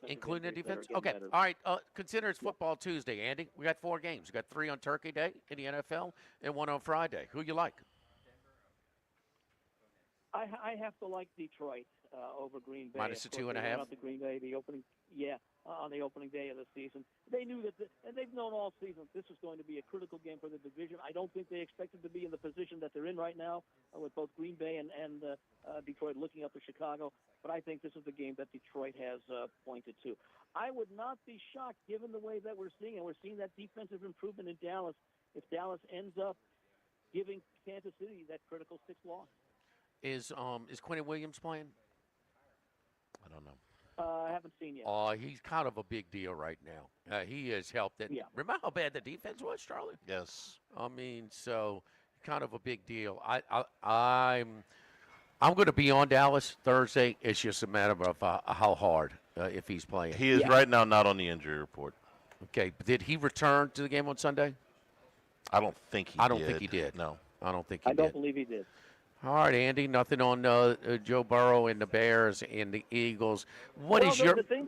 Including the defense? Okay. All right. Consider it's Football Tuesday, Andy. We got 4 games. We got 3 on Turkey Day in the NFL and 1 on Friday. Who you like? I have to like Detroit over Green Bay. Minus the 2.5. The Green Bay, on the opening day of the season. They knew that, and they've known all season this was going to be a critical game for the division. I don't think they expected to be in the position that they're in right now with both Green Bay and Detroit looking up to Chicago. But I think this is the game that Detroit has pointed to. I would not be shocked, given the way that we're seeing, and we're seeing that defensive improvement in Dallas, if Dallas ends up giving Kansas City that critical 6th loss. Is Quentin Williams playing? I don't know. I haven't seen yet. He's kind of a big deal right now. He has helped. Remember how bad the defense was, Charlie? Yes. I mean, so kind of a big deal. I'm going to be on Dallas Thursday. It's just a matter of how hard if he's playing. He is right now not on the injury report. Okay, but did he return to the game on Sunday? I don't think he did. I don't think he did. No. I don't think he did. I don't believe he did. All right, Andy, nothing on Joe Burrow and the Bears and the Eagles. The thing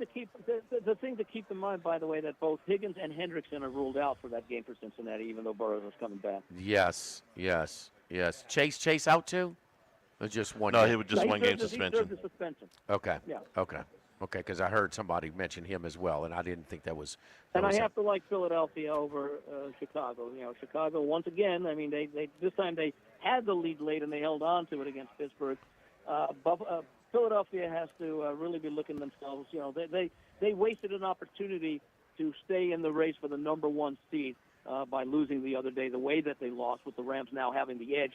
to keep in mind, by the way, that both Higgins and Hendrickson are ruled out for that game for Cincinnati, even though Burrow is coming back. Yes. Chase out too? Or just one? No, game? he would just 1 game suspension. He served the suspension. Okay. Yeah. Okay, because I heard somebody mention him as well, and I didn't think that was. And I have to like Philadelphia over Chicago. Chicago once again. I mean, they this time they had the lead late and they held on to it against Pittsburgh. Philadelphia has to really be looking themselves. They wasted an opportunity to stay in the race for the number 1 seed by losing the other day the way that they lost, with the Rams now having the edge,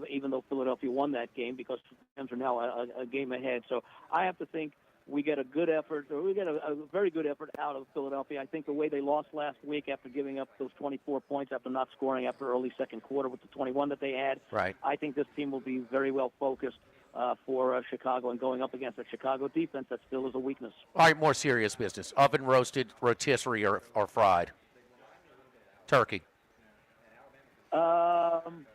even though Philadelphia won that game, because the Rams are now a game ahead. So I have to think we get a good effort, or we get a very good effort out of Philadelphia. I think the way they lost last week after giving up those 24 points after not scoring after early second quarter with the 21 that they had, Right. I think this team will be very well focused for Chicago and going up against a Chicago defense that still is a weakness. All right, more serious business. Oven roasted, rotisserie, or fried? Turkey. Oven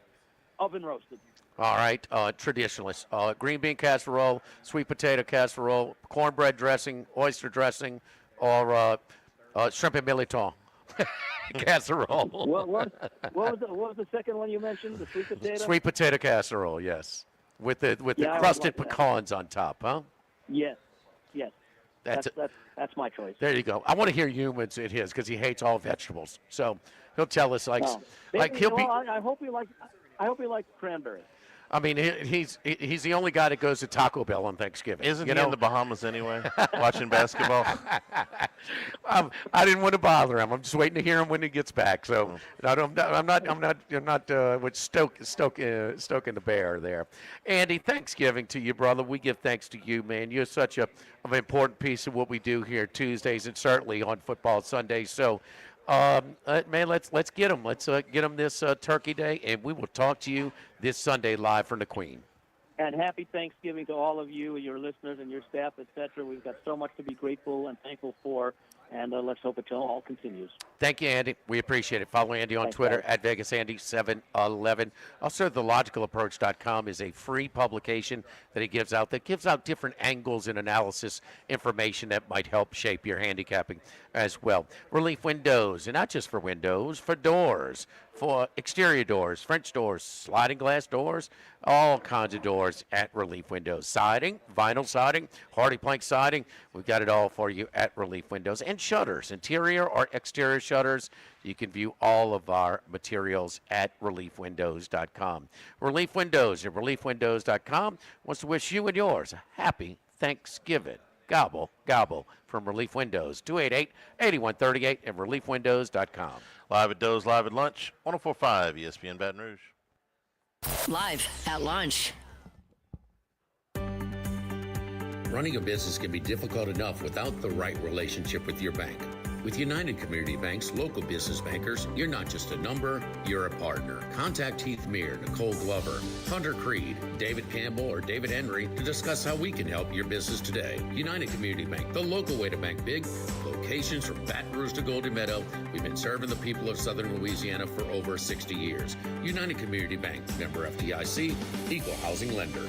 roasted. All right, traditionalist. Green bean casserole, sweet potato casserole, cornbread dressing, oyster dressing, or shrimp and milton casserole. What was the second one you mentioned? The sweet potato. Sweet potato casserole, yes, with the Yeah, I would crusted like that. pecans on top, huh? Yes. That's my choice. There you go. I want to hear humans in his because he hates all vegetables. So he'll tell us like Maybe, he'll be. I hope you like cranberry. I mean, he's the only guy that goes to Taco Bell on Thanksgiving. Isn't you he know? in the Bahamas anyway, watching basketball? I didn't want to bother him. I'm just waiting to hear him when he gets back. So I'm not with stoking the bear there. Andy, Thanksgiving to you, brother. We give thanks to you, man. You're such an important piece of what we do here Tuesdays and certainly on football Sundays. So. Man, let's get them. Let's get them this Turkey Day, and we will talk to you this Sunday live from the Queen. And happy Thanksgiving to all of you, your listeners, and your staff, etc. We've got so much to be grateful and thankful for, and let's hope it all continues. Thank you, Andy. We appreciate it. Follow Andy on Thanks, Twitter guys. at VegasAndy711. Also, TheLogicalApproach.com is a free publication that he gives out different angles and analysis information that might help shape your handicapping as well. Relief Windows, and not just for windows, for doors, for exterior doors, French doors, sliding glass doors, all kinds of doors at Relief Windows. Siding, vinyl siding, hardy plank siding, we've got it all for you at Relief Windows. And shutters, interior or exterior shutters. You can view all of our materials at reliefwindows.com. Relief Windows at reliefwindows.com wants to wish you and yours a happy Thanksgiving. Gobble, gobble from Relief Windows, 288-8138 and reliefwindows.com. Live at Doe's, live at lunch, 104.5 ESPN Baton Rouge. Live at lunch. Running a business can be difficult enough without the right relationship with your bank. With United Community Bank's local business bankers, you're not just a number, you're a partner. Contact Heath Meir, Nicole Glover, Hunter Creed, David Campbell, or David Henry to discuss how we can help your business today. United Community Bank, the local way to bank big. Locations from Baton Rouge to Golden Meadow. We've been serving the people of Southern Louisiana for over 60 years. United Community Bank, member FDIC, equal housing lender.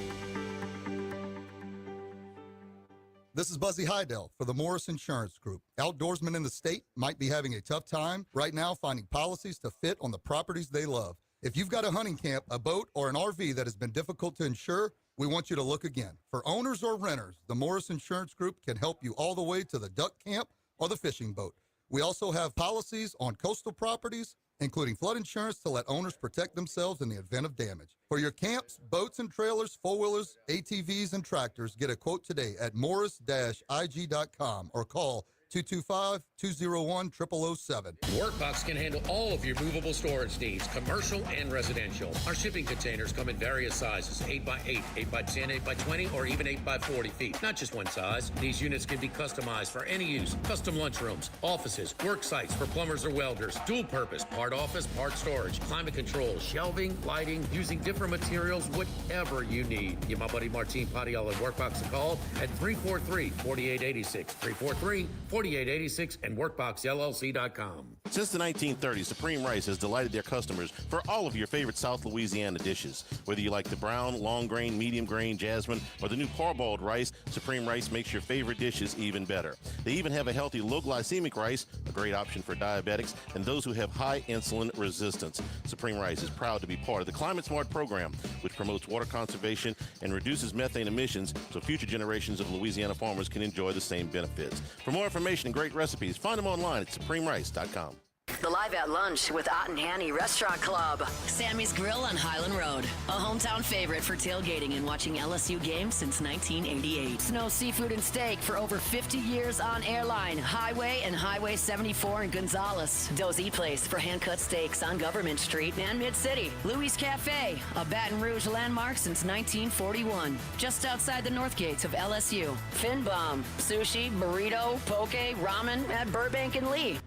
This is Buzzy Hydell for the Morris Insurance Group. Outdoorsmen in the state might be having a tough time right now finding policies to fit on the properties they love. If you've got a hunting camp, a boat, or an RV that has been difficult to insure, we want you to look again. For owners or renters, the Morris Insurance Group can help you all the way to the duck camp or the fishing boat. We also have policies on coastal properties, including flood insurance to let owners protect themselves in the event of damage. For your camps, boats and trailers, four-wheelers, ATVs, and tractors, get a quote today at morris-ig.com or call 225-201-0007. Workbox can handle all of your movable storage needs, commercial and residential. Our shipping containers come in various sizes, 8x8, 8x10, 8x20, or even 8x40 feet. Not just one size. These units can be customized for any use. Custom lunchrooms, offices, work sites for plumbers or welders, dual purpose, part office, part storage, climate control, shelving, lighting, using different materials, whatever you need. Give my buddy Martin Padial at Workbox a call at 343-4886, 343-4886, and WorkboxLLC.com. Since the 1930s, Supreme Rice has delighted their customers for all of your favorite South Louisiana dishes. Whether you like the brown, long grain, medium grain, jasmine, or the new parboiled rice, Supreme Rice makes your favorite dishes even better. They even have a healthy low glycemic rice, a great option for diabetics and those who have high insulin resistance. Supreme Rice is proud to be part of the Climate Smart program, which promotes water conservation and reduces methane emissions so future generations of Louisiana farmers can enjoy the same benefits. For more information and great recipes, find them online at supremerice.com. The Live at Lunch with Ott and Hanny Restaurant Club. Sammy's Grill on Highland Road. A hometown favorite for tailgating and watching LSU games since 1988. Snow Seafood and Steak for over 50 years on Airline, Highway, and Highway 74 in Gonzales. Dozy Place for hand-cut steaks on Government Street and Mid-City. Louis Cafe, a Baton Rouge landmark since 1941. Just outside the north gates of LSU. Fin Bomb, sushi, burrito, poke, ramen at Burbank and Lee.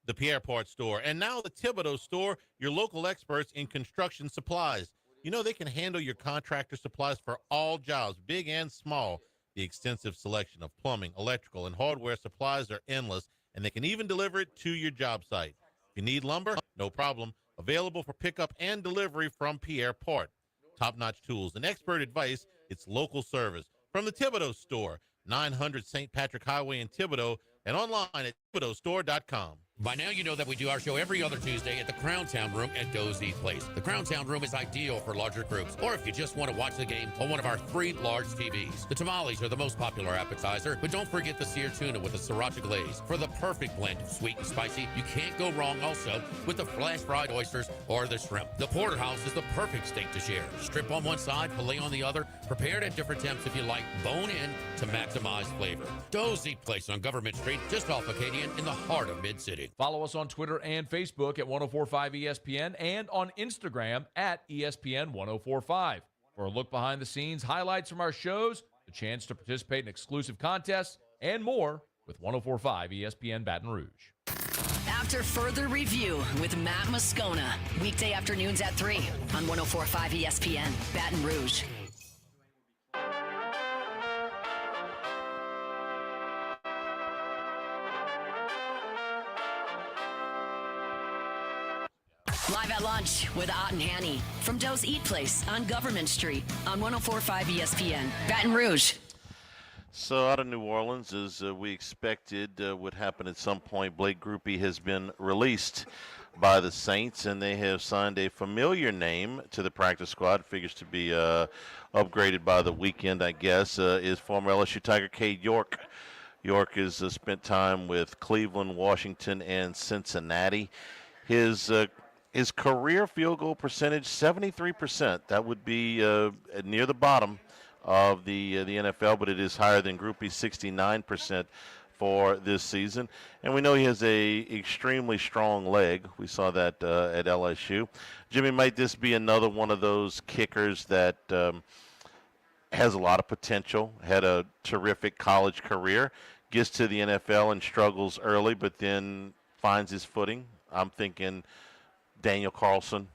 The Pierre Part Store, and now the Thibodeau Store, your local experts in construction supplies. You know they can handle your contractor supplies for all jobs, big and small. The extensive selection of plumbing, electrical, and hardware supplies are endless, and they can even deliver it to your job site. If you need lumber, no problem. Available for pickup and delivery from Pierre Part. Top-notch tools and expert advice, it's local service. From the Thibodeau Store, 900 St. Patrick Highway in Thibodeau, and online at ThibodeauStore.com. By now, you know that we do our show every other Tuesday at the Crown Town Room at Dozy Place. The Crown Town Room is ideal for larger groups, or if you just want to watch the game on one of our 3 large TVs. The tamales are the most popular appetizer, but don't forget the seared tuna with a sriracha glaze. For the perfect blend of sweet and spicy, you can't go wrong also with the flash-fried oysters or the shrimp. The porterhouse is the perfect steak to share. Strip on one side, filet on the other, prepared at different temps if you like, bone in to maximize flavor. Dozy Place on Government Street, just off Acadian in the heart of Mid-City. Follow us on Twitter and Facebook at 1045 ESPN and on Instagram at ESPN 1045. For a look behind the scenes, highlights from our shows, the chance to participate in exclusive contests, and more with 1045 ESPN Baton Rouge. After further review with Matt Moscona, weekday afternoons at 3 on 1045 ESPN Baton Rouge. Live at Lunch with Ott and Hanny from Doe's Eat Place on Government Street on 1045 ESPN Baton Rouge. So out of New Orleans, as we expected would happen at some point, Blake Grupe has been released by the Saints, and they have signed a familiar name to the practice squad. Figures to be upgraded by the weekend, I guess, is former LSU Tiger Cade York. York has spent time with Cleveland, Washington, and Cincinnati. His career field goal percentage, 73%. That would be near the bottom of the NFL, but it is higher than Grupe's 69% for this season. And we know he has a extremely strong leg. We saw that at LSU. Jimmy, might this be another one of those kickers that has a lot of potential, had a terrific college career, gets to the NFL and struggles early, but then finds his footing? I'm thinking Daniel Carlson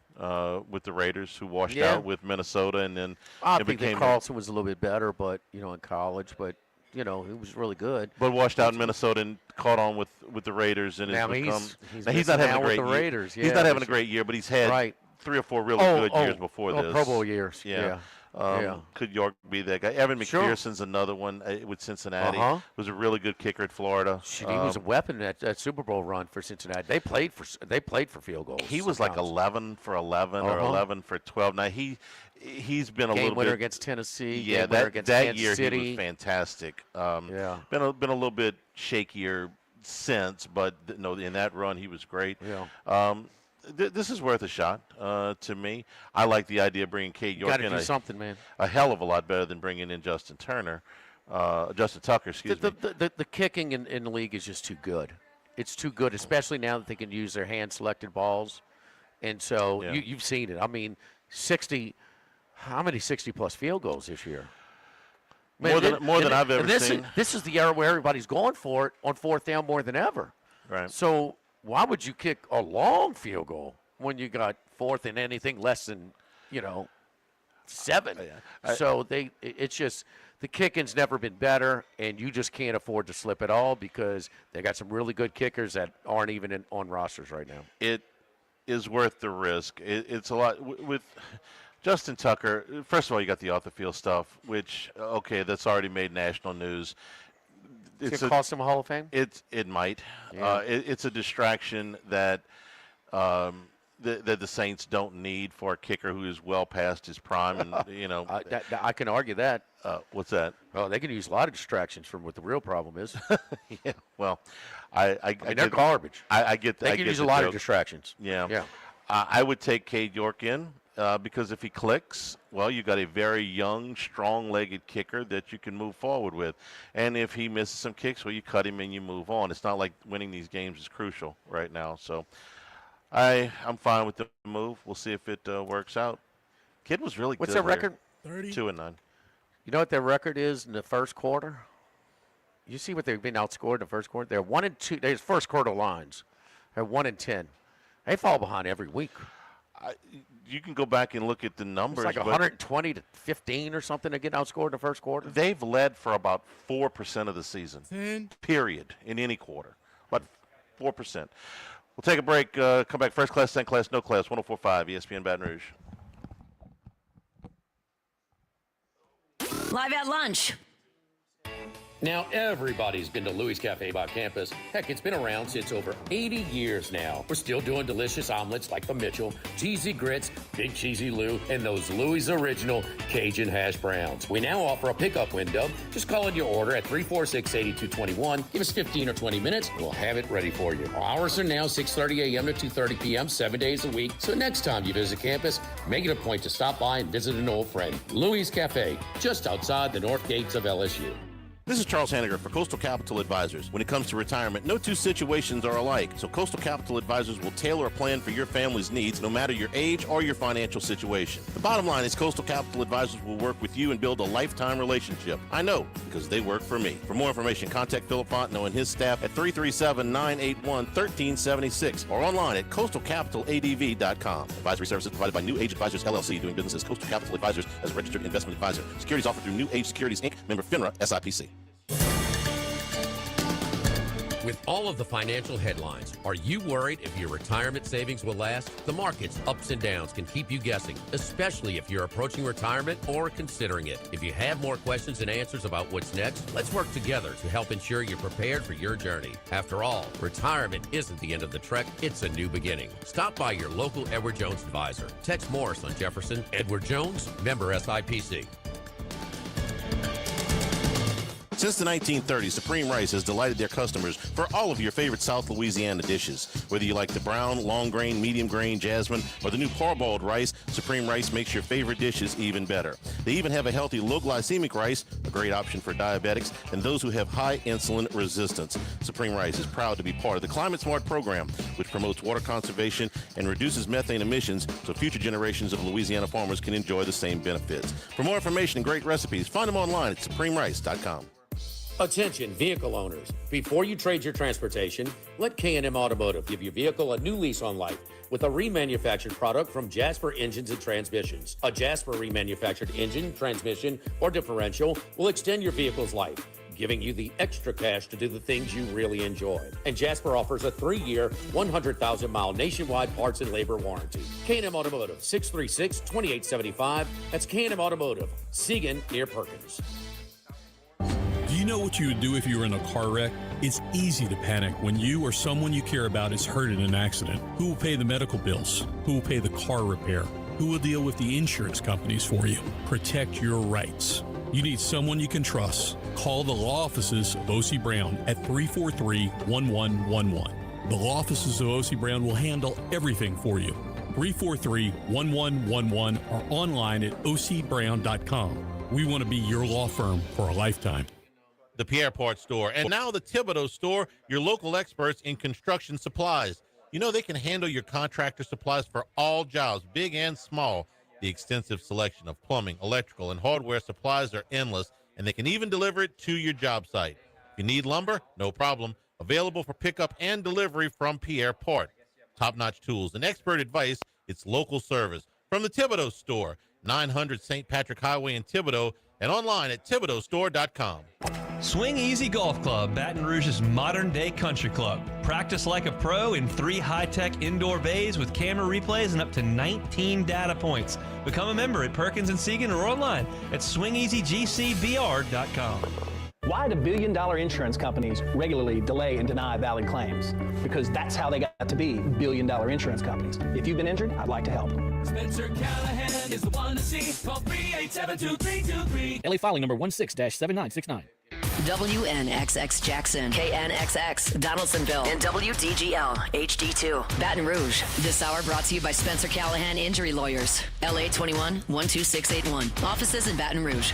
with the Raiders, who washed out with Minnesota, and then I think that Carlson was a little bit better, but in college, but he was really good. But washed out in Minnesota and caught on with the Raiders, and he's not having a great year. Raiders. He's not having a great year, but he's had 3 or 4 really good years before this. Pro Bowl years. Yeah. Could York be that guy? Evan McPherson's another one with Cincinnati. Was a really good kicker at Florida. He was a weapon at that Super Bowl run for Cincinnati. They played for field goals. He was like 11 for 11 or 11 for 12. Now he's been a game little winner bit against Tennessee. Yeah, that year City. he was fantastic. Been a little bit shakier since, but no, in that run he was great. Yeah. This is worth a shot to me. I like the idea of bringing Cade York in. Got to do something, man. A hell of a lot better than bringing in Justin Tucker. The kicking in the league is just too good. It's too good, especially now that they can use their hand-selected balls. And so you've seen it. I mean, how many 60-plus field goals this year? More than I've ever seen. This is the era where everybody's going for it on 4th down more than ever. Right. So why would you kick a long field goal when you got 4th and anything less than, 7? So it's just the kicking's never been better, and you just can't afford to slip at all because they got some really good kickers that aren't even on rosters right now. It is worth the risk. It's a lot with Justin Tucker. First of all, you got the off-the-field stuff, which, that's already made national news. It's going to cost him a Hall of Fame? It might. Yeah. It's a distraction that that the Saints don't need for a kicker who is well past his prime, and I can argue that. What's that? Oh, they can use a lot of distractions from what the real problem is. Yeah, well, I mean, they're garbage. I get that. They can use a lot of distractions. Yeah. I would take Cade York in because if he clicks, well, you got a very young, strong-legged kicker that you can move forward with. And if he misses some kicks, well, you cut him and you move on. It's not like winning these games is crucial right now. So I'm fine with the move. We'll see if it works out. Kid was really What's good. their record? 2-9. You know what their record is in the first quarter? You see what they've been outscored in the first quarter? They're 1-2. There's first quarter lines. They're 1-10. They fall behind every week. You can go back and look at the numbers. It's like 120 to 15 or something to get outscored in the first quarter. They've led for about 4% of the season. 10. Period. In any quarter. About 4%. We'll take a break. Come back. First class, second class, no class. 104.5 ESPN Baton Rouge. Live at lunch. Now, everybody's been to Louis Cafe by campus. Heck, it's been around since over 80 years now. We're still doing delicious omelets like the Mitchell, cheesy grits, big cheesy Lou, and those Louis original Cajun hash browns. We now offer a pickup window. Just call in your order at 346-8221. Give us 15 or 20 minutes, and we'll have it ready for you. Our hours are now 6:30 a.m. to 2:30 p.m., 7 days a week. So next time you visit campus, make it a point to stop by and visit an old friend. Louis Cafe, just outside the north gates of LSU. This is Charles Hanniger for Coastal Capital Advisors. When it comes to retirement, no two situations are alike, so Coastal Capital Advisors will tailor a plan for your family's needs no matter your age or your financial situation. The bottom line is Coastal Capital Advisors will work with you and build a lifetime relationship. I know, because they work for me. For more information, contact Philip Fontenot and his staff at 337-981-1376 or online at coastalcapitaladv.com. Advisory services provided by New Age Advisors, LLC, doing business as Coastal Capital Advisors as a registered investment advisor. Securities offered through New Age Securities, Inc., member FINRA, SIPC. With all of the financial headlines, are you worried if your retirement savings will last? The market's ups and downs can keep you guessing, especially if you're approaching retirement or considering it. If you have more questions and answers about what's next, let's work together to help ensure you're prepared for your journey. After all, retirement isn't the end of the trek, it's a new beginning. Stop by your local Edward Jones advisor. Text Morris on Jefferson. Edward Jones, member SIPC. Since the 1930s, Supreme Rice has delighted their customers for all of your favorite South Louisiana dishes. Whether you like the brown, long grain, medium grain, jasmine, or the new parboiled rice, Supreme Rice makes your favorite dishes even better. They even have a healthy low glycemic rice, a great option for diabetics and those who have high insulin resistance. Supreme Rice is proud to be part of the Climate Smart program, which promotes water conservation and reduces methane emissions so future generations of Louisiana farmers can enjoy the same benefits. For more information and great recipes, find them online at supremerice.com. Attention vehicle owners. Before you trade your transportation, let K&M Automotive give your vehicle a new lease on life with a remanufactured product from Jasper Engines and Transmissions. A Jasper remanufactured engine, transmission, or differential will extend your vehicle's life, giving you the extra cash to do the things you really enjoy. And Jasper offers a 3-year, 100,000-mile nationwide parts and labor warranty. K&M Automotive, 636-2875. That's K&M Automotive, Siegen near Perkins. Do you know what you would do if you were in a car wreck? It's easy to panic when you or someone you care about is hurt in an accident. Who will pay the medical bills? Who will pay the car repair? Who will deal with the insurance companies for you? Protect your rights. You need someone you can trust. Call the law offices of O.C. Brown at 343-1111. The law offices of O.C. Brown will handle everything for you. 343-1111 or online at ocbrown.com. We want to be your law firm for a lifetime. The Pierre Part Store, and now the Thibodeau Store, your local experts in construction supplies. You know they can handle your contractor supplies for all jobs, big and small. The extensive selection of plumbing, electrical, and hardware supplies are endless, and they can even deliver it to your job site. If you need lumber, no problem. Available for pickup and delivery from Pierre Part. Top-notch tools and expert advice, it's local service. From the Thibodeau Store, 900 St. Patrick Highway in Thibodeau, and online at thibodeaustore.com. Swing Easy Golf Club, Baton Rouge's modern-day country club. Practice like a pro in 3 high-tech indoor bays with camera replays and up to 19 data points. Become a member at Perkins and Siegen or online at swingeasygcbr.com. Why do billion-dollar insurance companies regularly delay and deny valid claims? Because that's how they got to be billion-dollar insurance companies. If you've been injured, I'd like to help. Spencer Callahan is the one to see. Call 387-2323. LA filing number 16-7969. WNXX Jackson, KNXX Donaldsonville, and WDGL HD2 Baton Rouge. This hour brought to you by Spencer Callahan Injury Lawyers. LA 21 12681. Offices in Baton Rouge.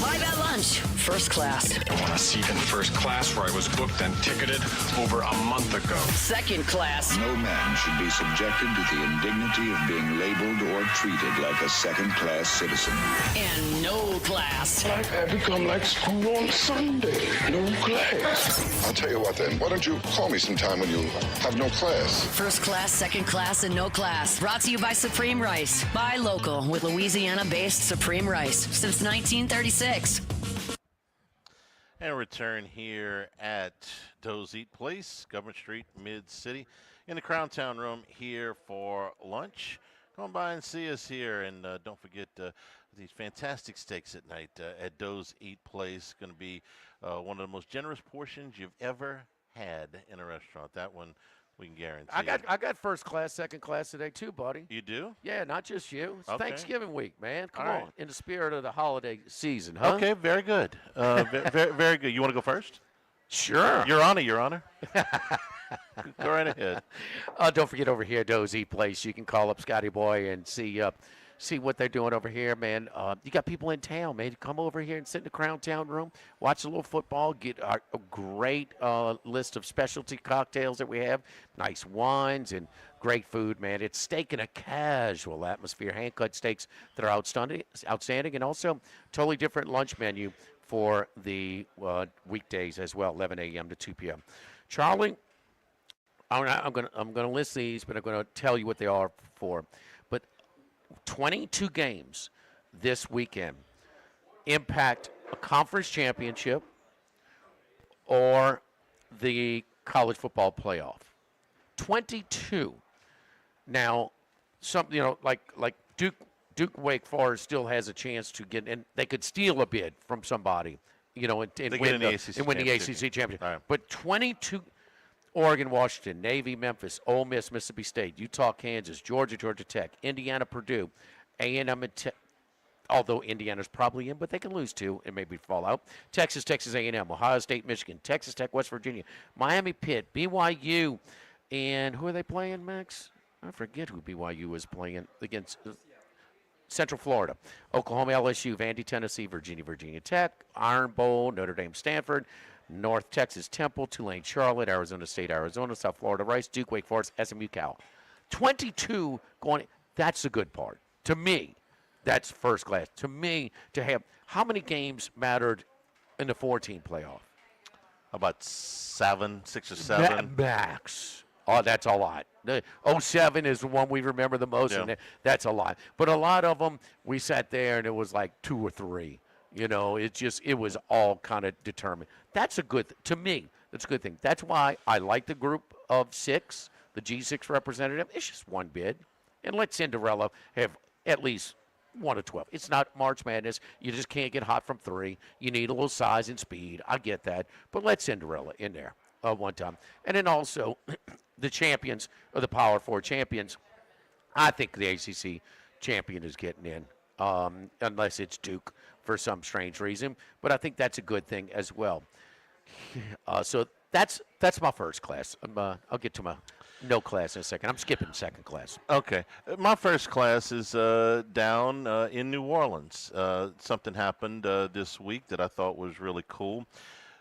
Live at lunch, first class. I want a seat in first class where I was booked and ticketed over a month ago. Second class. No man should be subjected to the indignity of being labeled or treated like a second-class citizen. And no class. Life had become like school on Sunday. No class. I'll tell you what then. Why don't you call me sometime when you have no class? First class, second class, and no class. Brought to you by Supreme Rice. Buy local with Louisiana-based Supreme Rice since 1936. And return here at Doe's Eat Place, Government Street, Mid-City, in the Crown Town Room here for lunch. Come by and see us here, and don't forget these fantastic steaks at night at Doe's Eat Place. Going to be one of the most generous portions you've ever had in a restaurant. That one we can guarantee. I got first class, second class today too, buddy. You do? Yeah, not just you. It's Okay. Thanksgiving week, man. Come All on, right. in the spirit of the holiday season, huh? Okay, very good. Very, very good. You want to go first? Sure. Your Honor, Your Honor. Go right ahead. Don't forget over here, Doe's Eat Place. You can call up Scotty Boy and see what they're doing over here, man. You got people in town, man. Come over here and sit in the Crown Town Room, watch a little football, get a great list of specialty cocktails that we have, nice wines, and great food, man. It's steak in a casual atmosphere, hand-cut steaks that are outstanding, and also totally different lunch menu for the weekdays as well, 11 a.m. to 2 p.m. Charlie, I'm gonna list these, but I'm gonna tell you what they are for. 22 games this weekend impact a conference championship or the college football playoff. 22. Now, like Duke Wake Forest still has a chance to get, and they could steal a bid from somebody, and win the ACC championship. Right. But 22. Oregon, Washington, Navy, Memphis, Ole Miss, Mississippi State, Utah, Kansas, Georgia, Georgia Tech, Indiana, Purdue, A&M, although Indiana's probably in, but they can lose too and maybe fall out. Texas, Texas A&M, Ohio State, Michigan, Texas Tech, West Virginia, Miami, Pitt, BYU, and who are they playing, Max? I forget who BYU is playing against. Central Florida, Oklahoma, LSU, Vandy, Tennessee, Virginia, Virginia Tech, Iron Bowl, Notre Dame, Stanford, North Texas, Temple, Tulane, Charlotte, Arizona State, Arizona, South Florida, Rice, Duke, Wake Forest, SMU, Cal. 22 going. That's the good part. To me, that's first class. To me, to have how many games mattered in the 14 playoff? About 6 or 7. Max. Oh, that's a lot. The 07 is the one we remember the most, Yeah. and that's a lot. But a lot of them, we sat there and it was like 2 or 3. It was all kind of determined. That's a good, to me, that's a good thing. That's why I like the group of 6, the G6 representative. It's just one bid. And let Cinderella have at least 1 of 12. It's not March Madness. You just can't get hot from 3. You need a little size and speed. I get that. But let Cinderella in there one time. And then also the champions, or the Power 4 champions, I think the ACC champion is getting in, unless it's Duke for some strange reason. But I think that's a good thing as well. So that's my first class. I'll get to my no class in a second. I'm skipping second class. Okay. My first class is down in New Orleans. Something happened this week that I thought was really cool.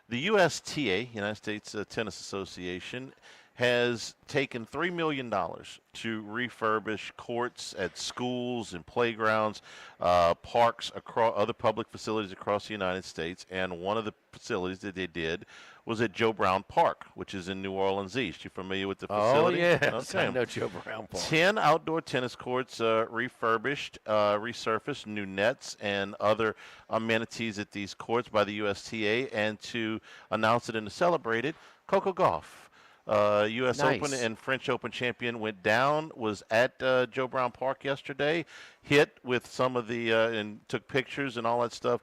The USTA, United States Tennis Association, has taken $3 million to refurbish courts at schools and playgrounds, parks, across other public facilities across the United States. And one of the facilities that they did was at Joe Brown Park, which is in New Orleans East. You familiar with the facility? Oh, yes. Okay. I know Joe Brown Park. 10 outdoor tennis courts refurbished, resurfaced, new nets, and other amenities at these courts by the USTA. And to announce it and to celebrate it, Coco Gauff U.S. Open and French Open champion went down, was at Joe Brown Park yesterday, hit with some of the, and took pictures and all that stuff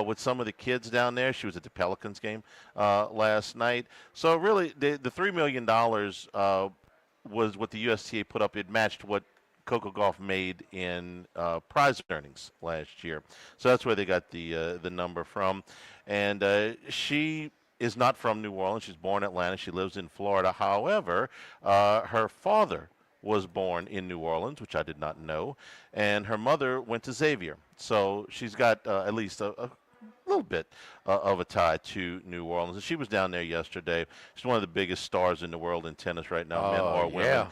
with some of the kids down there. She was at the Pelicans game last night. So really, the $3 million was what the USTA put up. It matched what Coco Gauff made in prize earnings last year. So that's where they got the number from. And she is not from New Orleans. She's born in Atlanta. She lives in Florida. However, her father was born in New Orleans, which I did not know, and her mother went to Xavier. So she's got at least a little bit of a tie to New Orleans. And she was down there yesterday. She's one of the biggest stars in the world in tennis right now, men or women.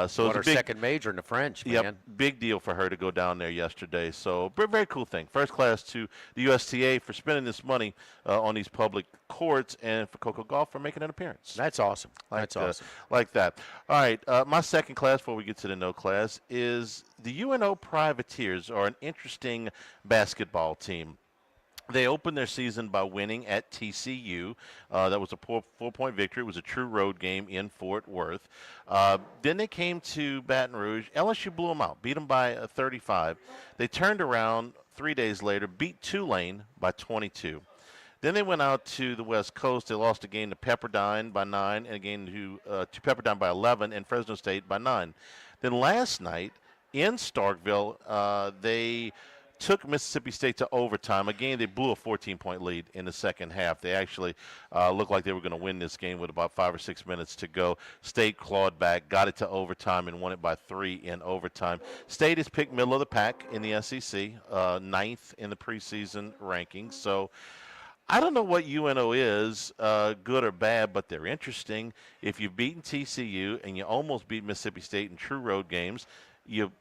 So What, it's her a big, second major in the French, man. big deal for her to go down there yesterday. So very cool thing. First class to the USTA for spending this money on these public courts, and for Coco Gauff for making an appearance. That's awesome. That's awesome. Like that. All right, my second class before we get to the no class is the UNO Privateers are an interesting basketball team. They opened their season by winning at TCU. That was a four-point victory. It was a true road game in Fort Worth. Then they came to Baton Rouge. LSU blew them out, beat them by 35. They turned around 3 days later, beat Tulane by 22. Then they went out to the West Coast. They lost a game to Pepperdine by 9, and a game to Pepperdine by 11, and Fresno State by 9. Then last night in Starkville, they took Mississippi State to overtime. Again, they blew a 14-point lead in the second half. They actually looked like they were going to win this game with about 5 or 6 minutes to go. State clawed back, got it to overtime, and won it by 3 in overtime. State is picked middle of the pack in the SEC, 9th in the preseason rankings. So I don't know what UNO is, good or bad, but they're interesting. If you've beaten TCU and you almost beat Mississippi State in true road games, you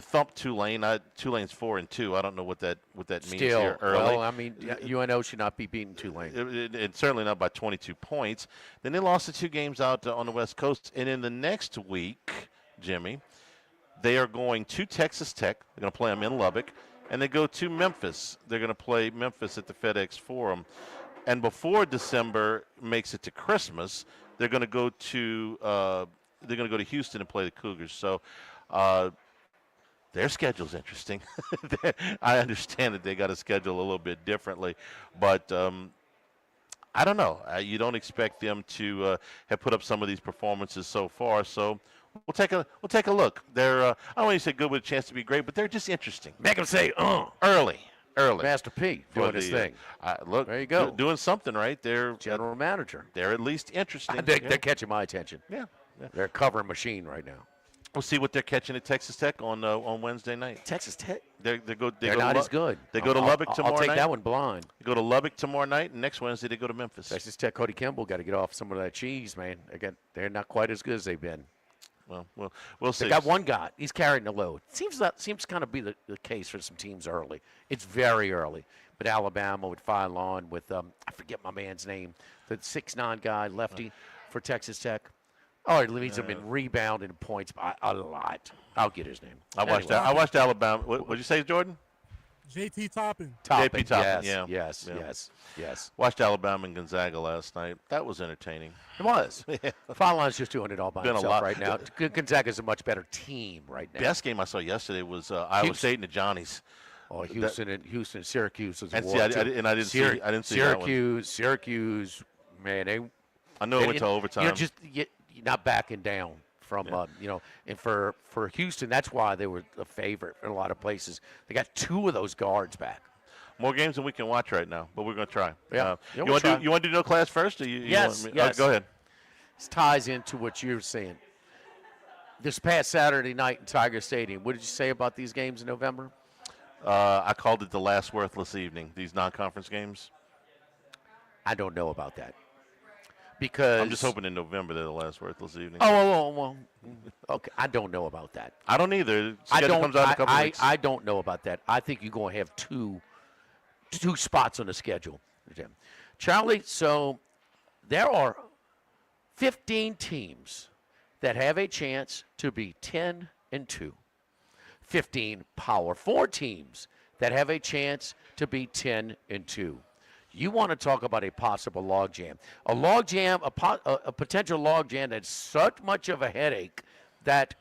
thumped Tulane. Tulane's 4-2. I don't know what that means here early. Well, I mean, UNO should not be beating Tulane. It's certainly not by 22 points. Then they lost the 2 games out on the West Coast. And in the next week, Jimmy, they are going to Texas Tech. They're going to play them in Lubbock. And they go to Memphis. They're going to play Memphis at the FedEx Forum. And before December makes it to Christmas, they're going to go to Houston and play the Cougars. So their schedule's interesting. I understand that they got to schedule a little bit differently, but I don't know. You don't expect them to have put up some of these performances so far. So we'll take a look. They're I don't want to say good with a chance to be great, but they're just interesting. Make them say early. Master P doing his thing. Look, there you go. Doing something right. They're general manager. They're at least interesting. They're catching my attention. Yeah. They're a covering machine right now. We'll see what they're catching at Texas Tech on Wednesday night. Texas Tech? They're not as good. They go to Lubbock tomorrow night. I'll take that one blind. They go to Lubbock tomorrow night, and next Wednesday they go to Memphis. Texas Tech, Cody Kimball got to get off some of that cheese, man. They're not quite as good as they've been. Well, we'll see. They got one guy. He's carrying the load. Seems kind of be the case for some teams early. It's very early. But Alabama would file on with, I forget my man's name, the 6'9" guy, lefty for Texas Tech. Oh, he leads them in rebound and points by a lot. I'll get his name. I watched Alabama. What did you say, Jordan? JT Toppin. JP Toppin. Yes. Watched Alabama and Gonzaga last night. That was entertaining. It was. Foul line's just doing it all by Been himself a lot. right now. Gonzaga's a much better team right now. Best game I saw yesterday was Iowa State and the Johnnies. Oh, Houston, Syracuse was and war. See, I didn't see that one. Syracuse, man, I know it went to overtime. You're not backing down from, and for Houston, that's why they were a favorite in a lot of places. They got 2 of those guards back. More games than we can watch right now, but we're going to try. Yeah. You want to do no class first? Or Yes. Go ahead. This ties into what you're saying. This past Saturday night in Tiger Stadium, what did you say about these games in November? I called it the last worthless evening, these non-conference games. I don't know about that. Because I'm just hoping in November they're the last worthless evening. Well, okay. I don't know about that. I don't either. Comes out in a couple weeks. I don't know about that. I think you're going to have two spots on the schedule, Charlie. So there are 15 teams that have a chance to be 10-2. 15 Power 4 teams that have a chance to be 10-2. You want to talk about a possible logjam. A logjam, a potential logjam that's such much of a headache that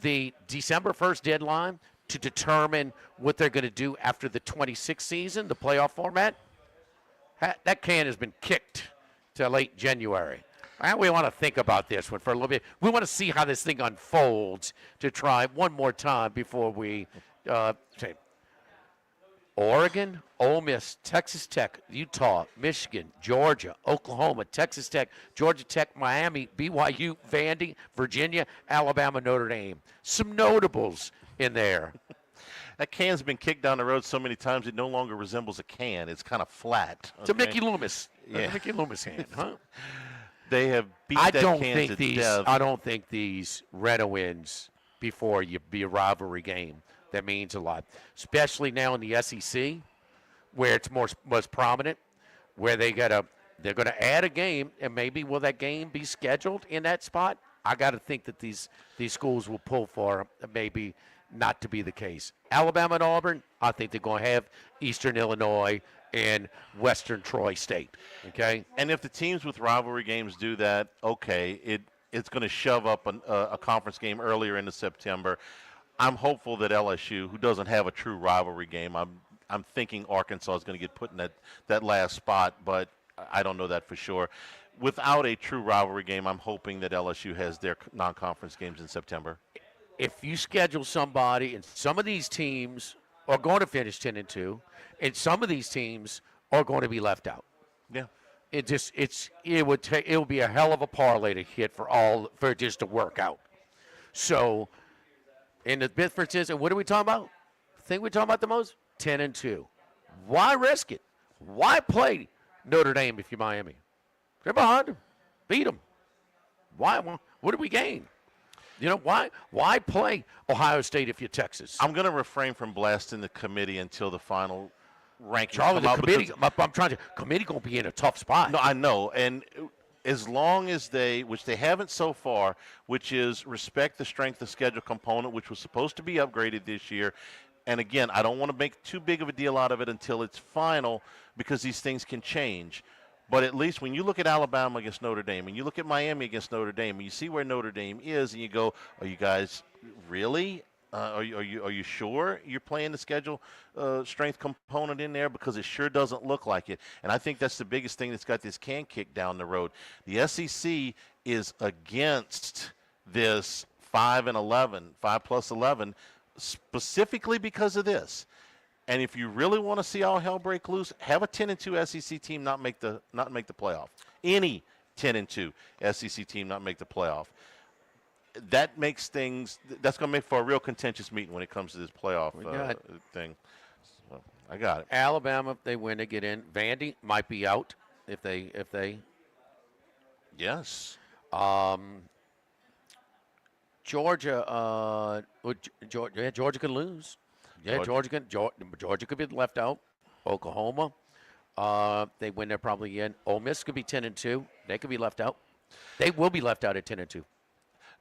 the December 1st deadline to determine what they're going to do after the 26th season, the playoff format, that can has been kicked to late January. We want to think about this one for a little bit. We want to see how this thing unfolds to try one more time before we say Oregon, Ole Miss, Texas Tech, Utah, Michigan, Georgia, Oklahoma, Texas Tech, Georgia Tech, Miami, BYU, Vandy, Virginia, Alabama, Notre Dame. Some notables in there. That can's been kicked down the road so many times it no longer resembles a can. It's kind of flat. It's a Mickey Loomis. Yeah. Mickey Loomis hand, huh? They have beat that can to death. I don't think these Rena wins before you be a rivalry game. That means a lot, especially now in the SEC, where it's most prominent, where they're gonna add a game, and maybe will that game be scheduled in that spot? I got to think that these schools will pull for maybe not to be the case. Alabama and Auburn, I think they're going to have Eastern Illinois and Western Troy State. Okay, and if the teams with rivalry games do that, okay, it's going to shove up a conference game earlier into September. I'm hopeful that LSU, who doesn't have a true rivalry game, I'm thinking Arkansas is going to get put in that last spot, but I don't know that for sure. Without a true rivalry game, I'm hoping that LSU has their non-conference games in September. If you schedule somebody, and some of these teams are going to finish 10-2, and some of these teams are going to be left out. Yeah. It would be a hell of a parlay to hit for it just to work out. So, and the difference is, and what are we talking about? The thing we're talking about the most? 10-2. Why risk it? Why play Notre Dame if you're Miami? They're behind them. Beat them. Why? What do we gain? You know, why play Ohio State if you're Texas? I'm going to refrain from blasting the committee until the final rankings Charlie, come out. Committee going to be in a tough spot. No, I know. And as long as which they haven't so far, which is respect the strength of schedule component, which was supposed to be upgraded this year. And again, I don't want to make too big of a deal out of it until it's final because these things can change. But at least when you look at Alabama against Notre Dame and you look at Miami against Notre Dame and you see where Notre Dame is and you go, are you guys really? Are you sure you're playing the schedule strength component in there? Because it sure doesn't look like it. And I think that's the biggest thing that's got this can kicked down the road. The SEC is against this 5+11, specifically because of this. And if you really want to see all hell break loose, have a 10-2 SEC team not make the playoff. Any 10-2 SEC team not make the playoff. That makes things. That's going to make for a real contentious meeting when it comes to this playoff thing. So, I got it. Alabama, if they win, they get in. Vandy might be out if they. Yes. Georgia. Georgia could lose. Yeah, Georgia could be left out. Oklahoma, they win, they're probably in. Ole Miss could be 10-2. They could be left out. They will be left out at 10-2.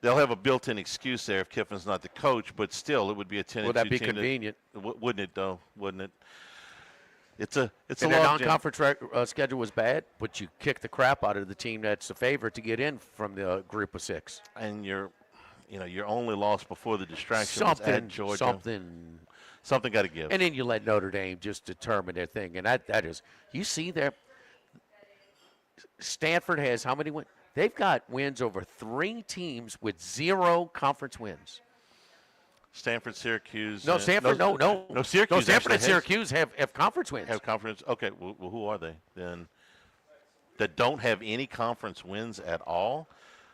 They'll have a built-in excuse there if Kiffin's not the coach, but still, it would be a 10-2 team. Would that be convenient? Wouldn't it, though? Wouldn't it? It's a their non-conference schedule was bad, but you kick the crap out of the team that's a favorite to get in from the group of 6. And your only loss before the distraction was at Georgia. Something got to give. And then you let Notre Dame just determine their thing. And that is, you see there, Stanford has how many wins? They've got wins over 3 teams with 0 conference wins. Stanford, Syracuse. No, Stanford, no. Syracuse. No, Stanford and Syracuse have conference wins. Have conference. Okay, well, who are they then? That don't have any conference wins at all?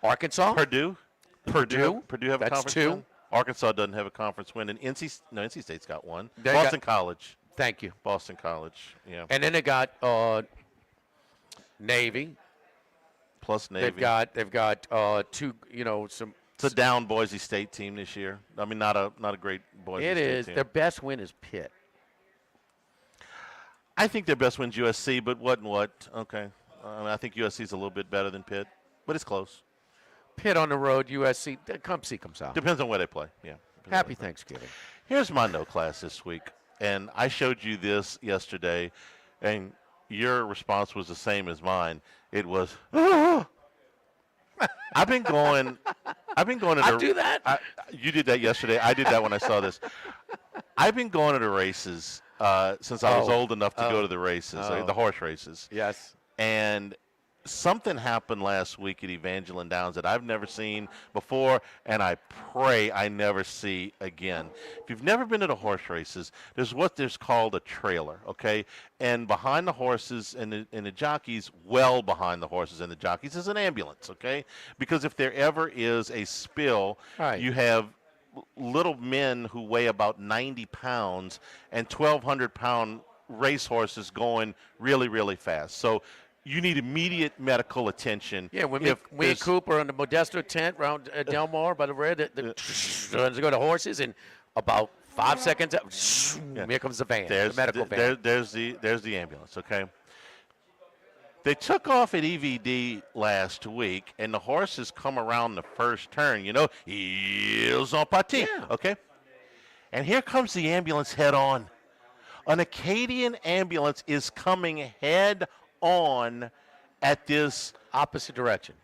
Arkansas. Purdue have a conference 2. win? Arkansas doesn't have a conference win, and NC State's got one. College. Thank you. Boston College, yeah. And then they got Navy. Plus Navy. They've got 2. Some. It's a down Boise State team this year. I mean, not a great Boise State team. It is. Their best win is Pitt. I think their best win's USC, but what? Okay. I think USC's a little bit better than Pitt, but it's close. Pitt on the road, USC, comes out. Depends on where they play, yeah. Happy Thanksgiving. Here's my no class this week, and I showed you this yesterday, and your response was the same as mine. It was, I've been going to I do that? you did that yesterday. I did that when I saw this. I've been going to the races since I was old enough to go to the races, the horse races. Yes. And something happened last week at Evangeline Downs that I've never seen before, and I pray I never see again. If you've never been to the horse races, there's called a trailer, okay? And behind the horses and the jockeys, well behind the horses and the jockeys, is an ambulance, okay? Because if there ever is a spill, you have little men who weigh about 90 pounds and 1,200-pound racehorses going really, really fast. So you need immediate medical attention. Yeah, when me and Cooper in the Modesto tent around Del Mar by the red, they go to horses, and about 5 seconds, here comes the van, the medical van. There's the ambulance, okay? They took off at EVD last week, and the horses come around the first turn. You know, ils ont parti, okay? And here comes the ambulance head on. An Acadian ambulance is coming head on at this opposite direction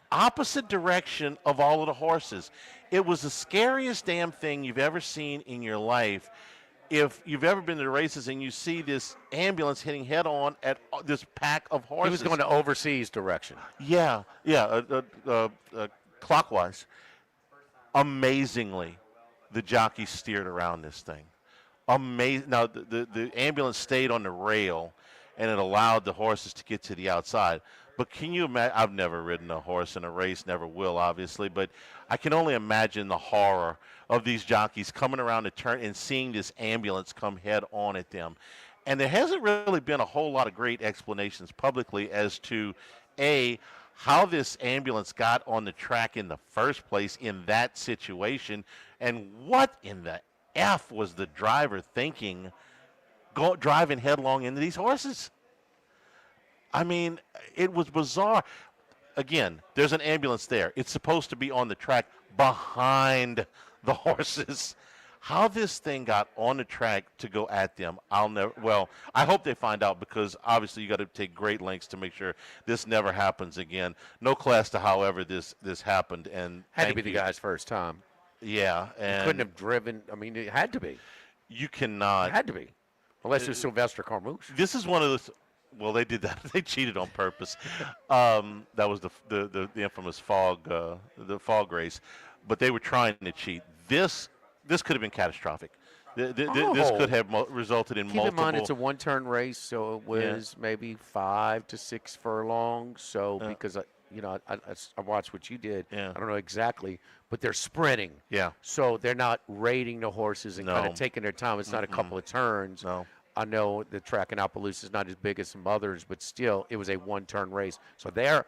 of all of the horses. It was the scariest damn thing you've ever seen in your life. If you've ever been to the races and you see this ambulance hitting head on at this pack of horses. He was going to overseas direction. Yeah, clockwise. Amazingly, the jockey steered around this thing. Amazing. Now, the ambulance stayed on the rail, and it allowed the horses to get to the outside. But can you imagine? I've never ridden a horse in a race, never will, obviously, but I can only imagine the horror of these jockeys coming around the turn and seeing this ambulance come head on at them. And there hasn't really been a whole lot of great explanations publicly as to, A, how this ambulance got on the track in the first place in that situation, and what in the F was the driver thinking driving headlong into these horses. I mean, it was bizarre. Again, there's an ambulance there. It's supposed to be on the track behind the horses. How this thing got on the track to go at them, I hope they find out, because obviously you got to take great lengths to make sure this never happens again. No class to however this happened. And had to be the guy's first time. Yeah. And he couldn't have driven. I mean, it had to be. You cannot. It had to be. Unless it's Sylvester Carmouche. This is one of those. Well, they did that. They cheated on purpose. That was the infamous fog race. But they were trying to cheat. This could have been catastrophic. This could have resulted in multiple. Keep in mind, it's a one-turn race, so it was maybe 5 to 6 furlongs. So because I watched what you did. Yeah. I don't know exactly, but they're sprinting. Yeah. So they're not raiding the horses and No. kind of taking their time. It's not a couple of turns. No. I know the track in Appaloosa is not as big as some others, but still, it was a one-turn race. So they're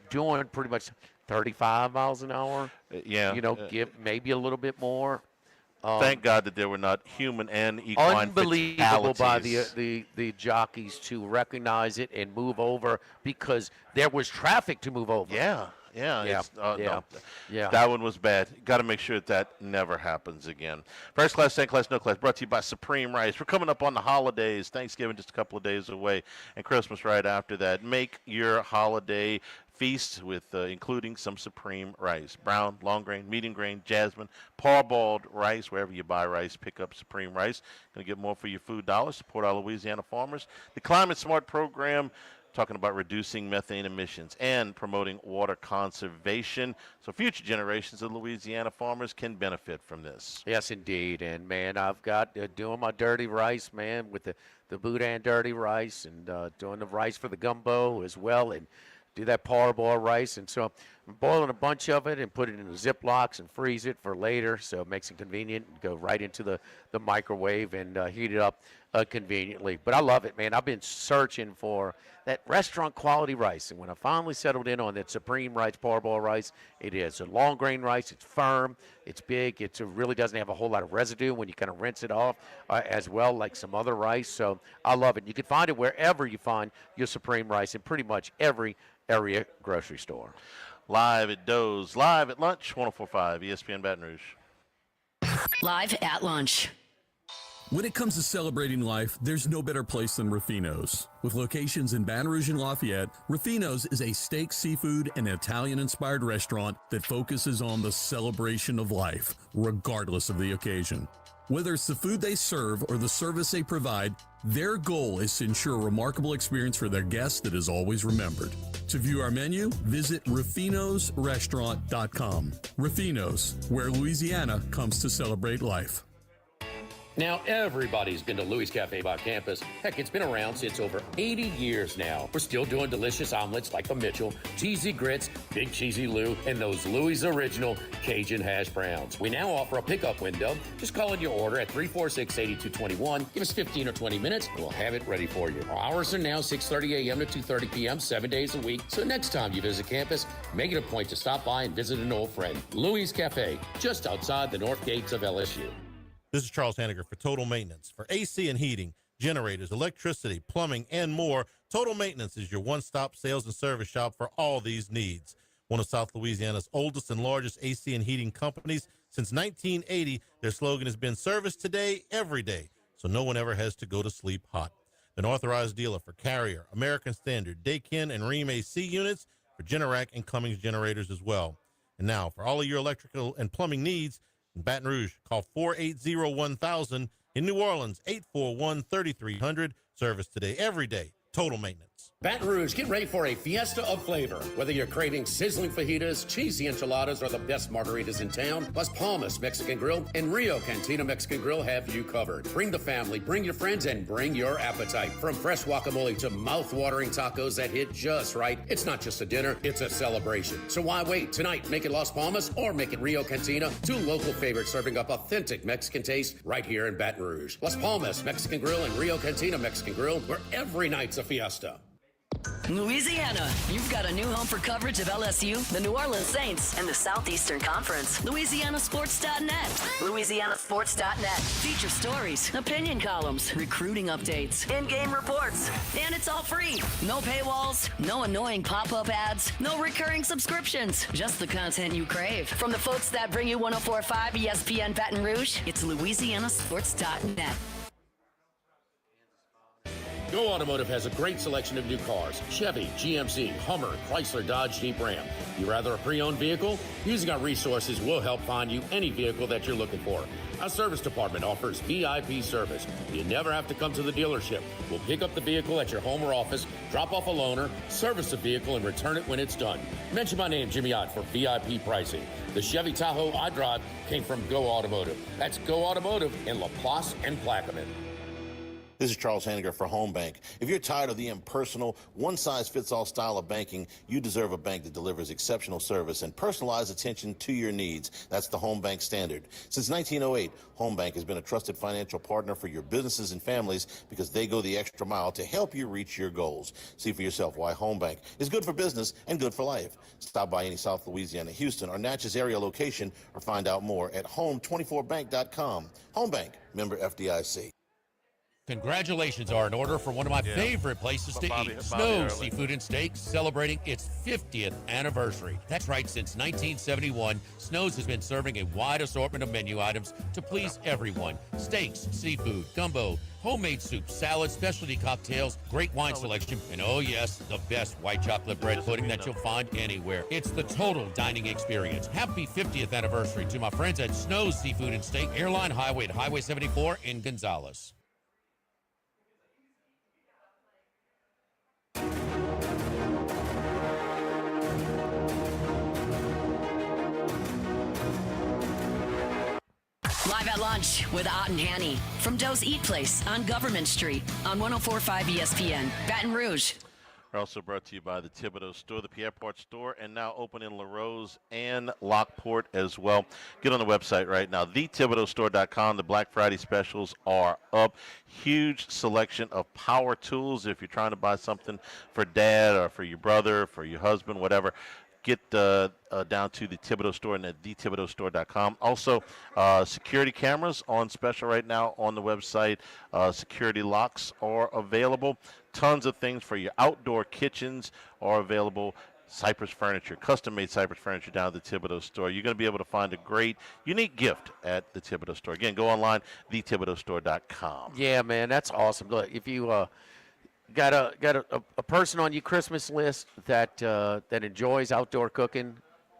doing pretty much 35 miles an hour. Yeah. Give maybe a little bit more. Thank God that there were not human and equine Unbelievable by fatalities. the jockeys to recognize it and move over, because there was traffic to move over. Yeah. Yeah. That one was bad. Got to make sure that never happens again. First class, second class, no class. Brought to you by Supreme Rice. We're coming up on the holidays. Thanksgiving just a couple of days away, and Christmas right after that. Make your holiday feast with including some Supreme Rice. Brown, long grain, medium grain, jasmine, parboiled rice. Wherever you buy rice, pick up Supreme Rice. Going to get more for your food dollars. Support our Louisiana farmers. The Climate Smart program, talking about reducing methane emissions and promoting water conservation, so future generations of Louisiana farmers can benefit from this. Yes, indeed. And, man, I've got doing my dirty rice, man, with the Boudin dirty rice, and doing the rice for the gumbo as well, and do that parboiled rice. And so I'm boiling a bunch of it and put it in the Ziplocs and freeze it for later, so it makes it convenient. Go right into the microwave and heat it up conveniently. But I love it, man. I've been searching for that restaurant quality rice, and when I finally settled in on that Supreme Rice parboiled rice, it is a long grain rice. It's firm, it's big, it really doesn't have a whole lot of residue when you kind of rinse it off as well, like some other rice. So I love it. You can find it wherever you find your Supreme Rice, in pretty much every area grocery store. Live at Doe's, live at lunch, 104.5 ESPN Baton Rouge. Live at lunch. When it comes to celebrating life, there's no better place than Ruffino's. With locations in Baton Rouge and Lafayette, Ruffino's is a steak, seafood, and Italian-inspired restaurant that focuses on the celebration of life, regardless of the occasion. Whether it's the food they serve or the service they provide, their goal is to ensure a remarkable experience for their guests that is always remembered. To view our menu, visit ruffinosrestaurant.com. Ruffino's, where Louisiana comes to celebrate life. Now, everybody's been to Louis Cafe by campus. Heck, it's been around since over 80 years now. We're still doing delicious omelets like the Mitchell, cheesy grits, big cheesy Lou, and those Louis original Cajun hash browns. We now offer a pickup window. Just call in your order at 346-8221. Give us 15 or 20 minutes, and we'll have it ready for you. Our hours are now 6:30 a.m. to 2:30 p.m., 7 days a week. So next time you visit campus, make it a point to stop by and visit an old friend. Louis Cafe, just outside the north gates of LSU. This is Charles Hanniger for Total Maintenance. For AC and heating, generators, electricity, plumbing, and more, Total Maintenance is your one-stop sales and service shop for all these needs. One of South Louisiana's oldest and largest AC and heating companies. Since 1980, their slogan has been service today, every day, so no one ever has to go to sleep hot. An authorized dealer for Carrier, American Standard, Daikin, and Rheem AC units, for Generac and Cummins generators as well. And now, for all of your electrical and plumbing needs, in Baton Rouge, call 480-1000. In New Orleans, 841-3300. Service today, every day. Total Maintenance. Baton Rouge, get ready for a fiesta of flavor. Whether you're craving sizzling fajitas, cheesy enchiladas, or the best margaritas in town, Las Palmas Mexican Grill and Rio Cantina Mexican Grill have you covered. Bring the family, bring your friends, and bring your appetite. From fresh guacamole to mouth-watering tacos that hit just right, it's not just a dinner, it's a celebration. So why wait? Tonight, make it Las Palmas or make it Rio Cantina, two local favorites serving up authentic Mexican taste right here in Baton Rouge. Las Palmas Mexican Grill and Rio Cantina Mexican Grill, where every night's a fiesta. Louisiana, you've got a new home for coverage of LSU, the New Orleans Saints, and the Southeastern Conference. LouisianaSports.net. LouisianaSports.net. Feature stories, opinion columns, recruiting updates, in-game reports. And it's all free. No paywalls, no annoying pop-up ads, no recurring subscriptions. Just the content you crave. From the folks that bring you 104.5 ESPN Baton Rouge, it's LouisianaSports.net. Go Automotive has a great selection of new cars. Chevy, GMC, Hummer, Chrysler, Dodge, Jeep, Ram. You rather a pre-owned vehicle? Using our resources, we'll help find you any vehicle that you're looking for. Our service department offers VIP service. You never have to come to the dealership. We'll pick up the vehicle at your home or office, drop off a loaner, service the vehicle, and return it when it's done. Mention my name, Jimmy Ott, for VIP pricing. The Chevy Tahoe I drive came from Go Automotive. That's Go Automotive in LaPlace and Plaquemine. This is Charles Hanniger for Home Bank. If you're tired of the impersonal, one-size-fits-all style of banking, you deserve a bank that delivers exceptional service and personalized attention to your needs. That's the Home Bank standard. Since 1908, Home Bank has been a trusted financial partner for your businesses and families because they go the extra mile to help you reach your goals. See for yourself why Home Bank is good for business and good for life. Stop by any South Louisiana, Houston, or Natchez area location or find out more at home24bank.com. Home Bank, member FDIC. Congratulations are in order for one of my favorite places to eat. Snows Seafood and Steaks, celebrating its 50th anniversary. That's right, since 1971, Snows has been serving a wide assortment of menu items to please everyone. Steaks, seafood, gumbo, homemade soup, salads, specialty cocktails, great wine selection, and oh yes, the best white chocolate bread pudding that you'll find anywhere. It's the total dining experience. Happy 50th anniversary to my friends at Snows Seafood and Steak, Airline Highway at Highway 74 in Gonzales. Live at lunch with Ott and Hanny from Doe's Eat Place on Government Street on 104.5 ESPN, Baton Rouge. We're also brought to you by the Thibodeau Store, the Pierreport Store, and now open in LaRose and Lockport as well. Get on the website right now, thethibodeaustore.com. The Black Friday specials are up. Huge selection of power tools. If you're trying to buy something for dad or for your brother, for your husband, whatever, get down to the Thibodeau Store and at thethibodeaustore.com. Also, security cameras on special right now on the website. Security locks are available. Tons of things for your outdoor kitchens are available. Cypress Furniture, custom-made Cypress Furniture down at the Thibodeau store. You're going to be able to find a great, unique gift at the Thibodeau store. Again, go online, thethibodeaustore.com. Yeah, man, that's awesome. Look, if you got a person on your Christmas list that enjoys outdoor cooking,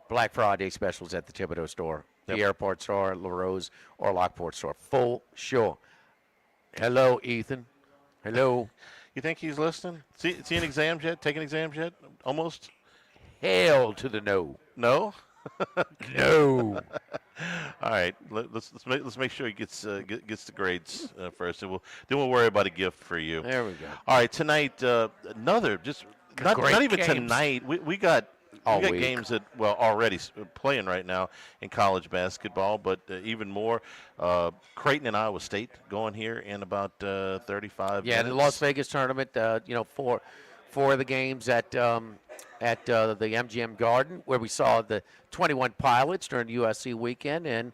Black Friday specials at the Thibodeau store, the airport store, LaRose, or Lockport store. Full sure. Hello, Ethan. Hello. You think he's listening? See an exams yet? Taking exams yet? Almost? Hell to the no. No? No. All right. Let's make sure he gets the grades first, and we'll worry about a gift for you. There we go. All right. Tonight, another not even games. tonight. We got games that already playing right now in college basketball, but even more, Creighton and Iowa State going here in about 35 minutes. Yeah, the Las Vegas tournament. Four of the games at the MGM Garden, where we saw the 21 Pilots during USC weekend, and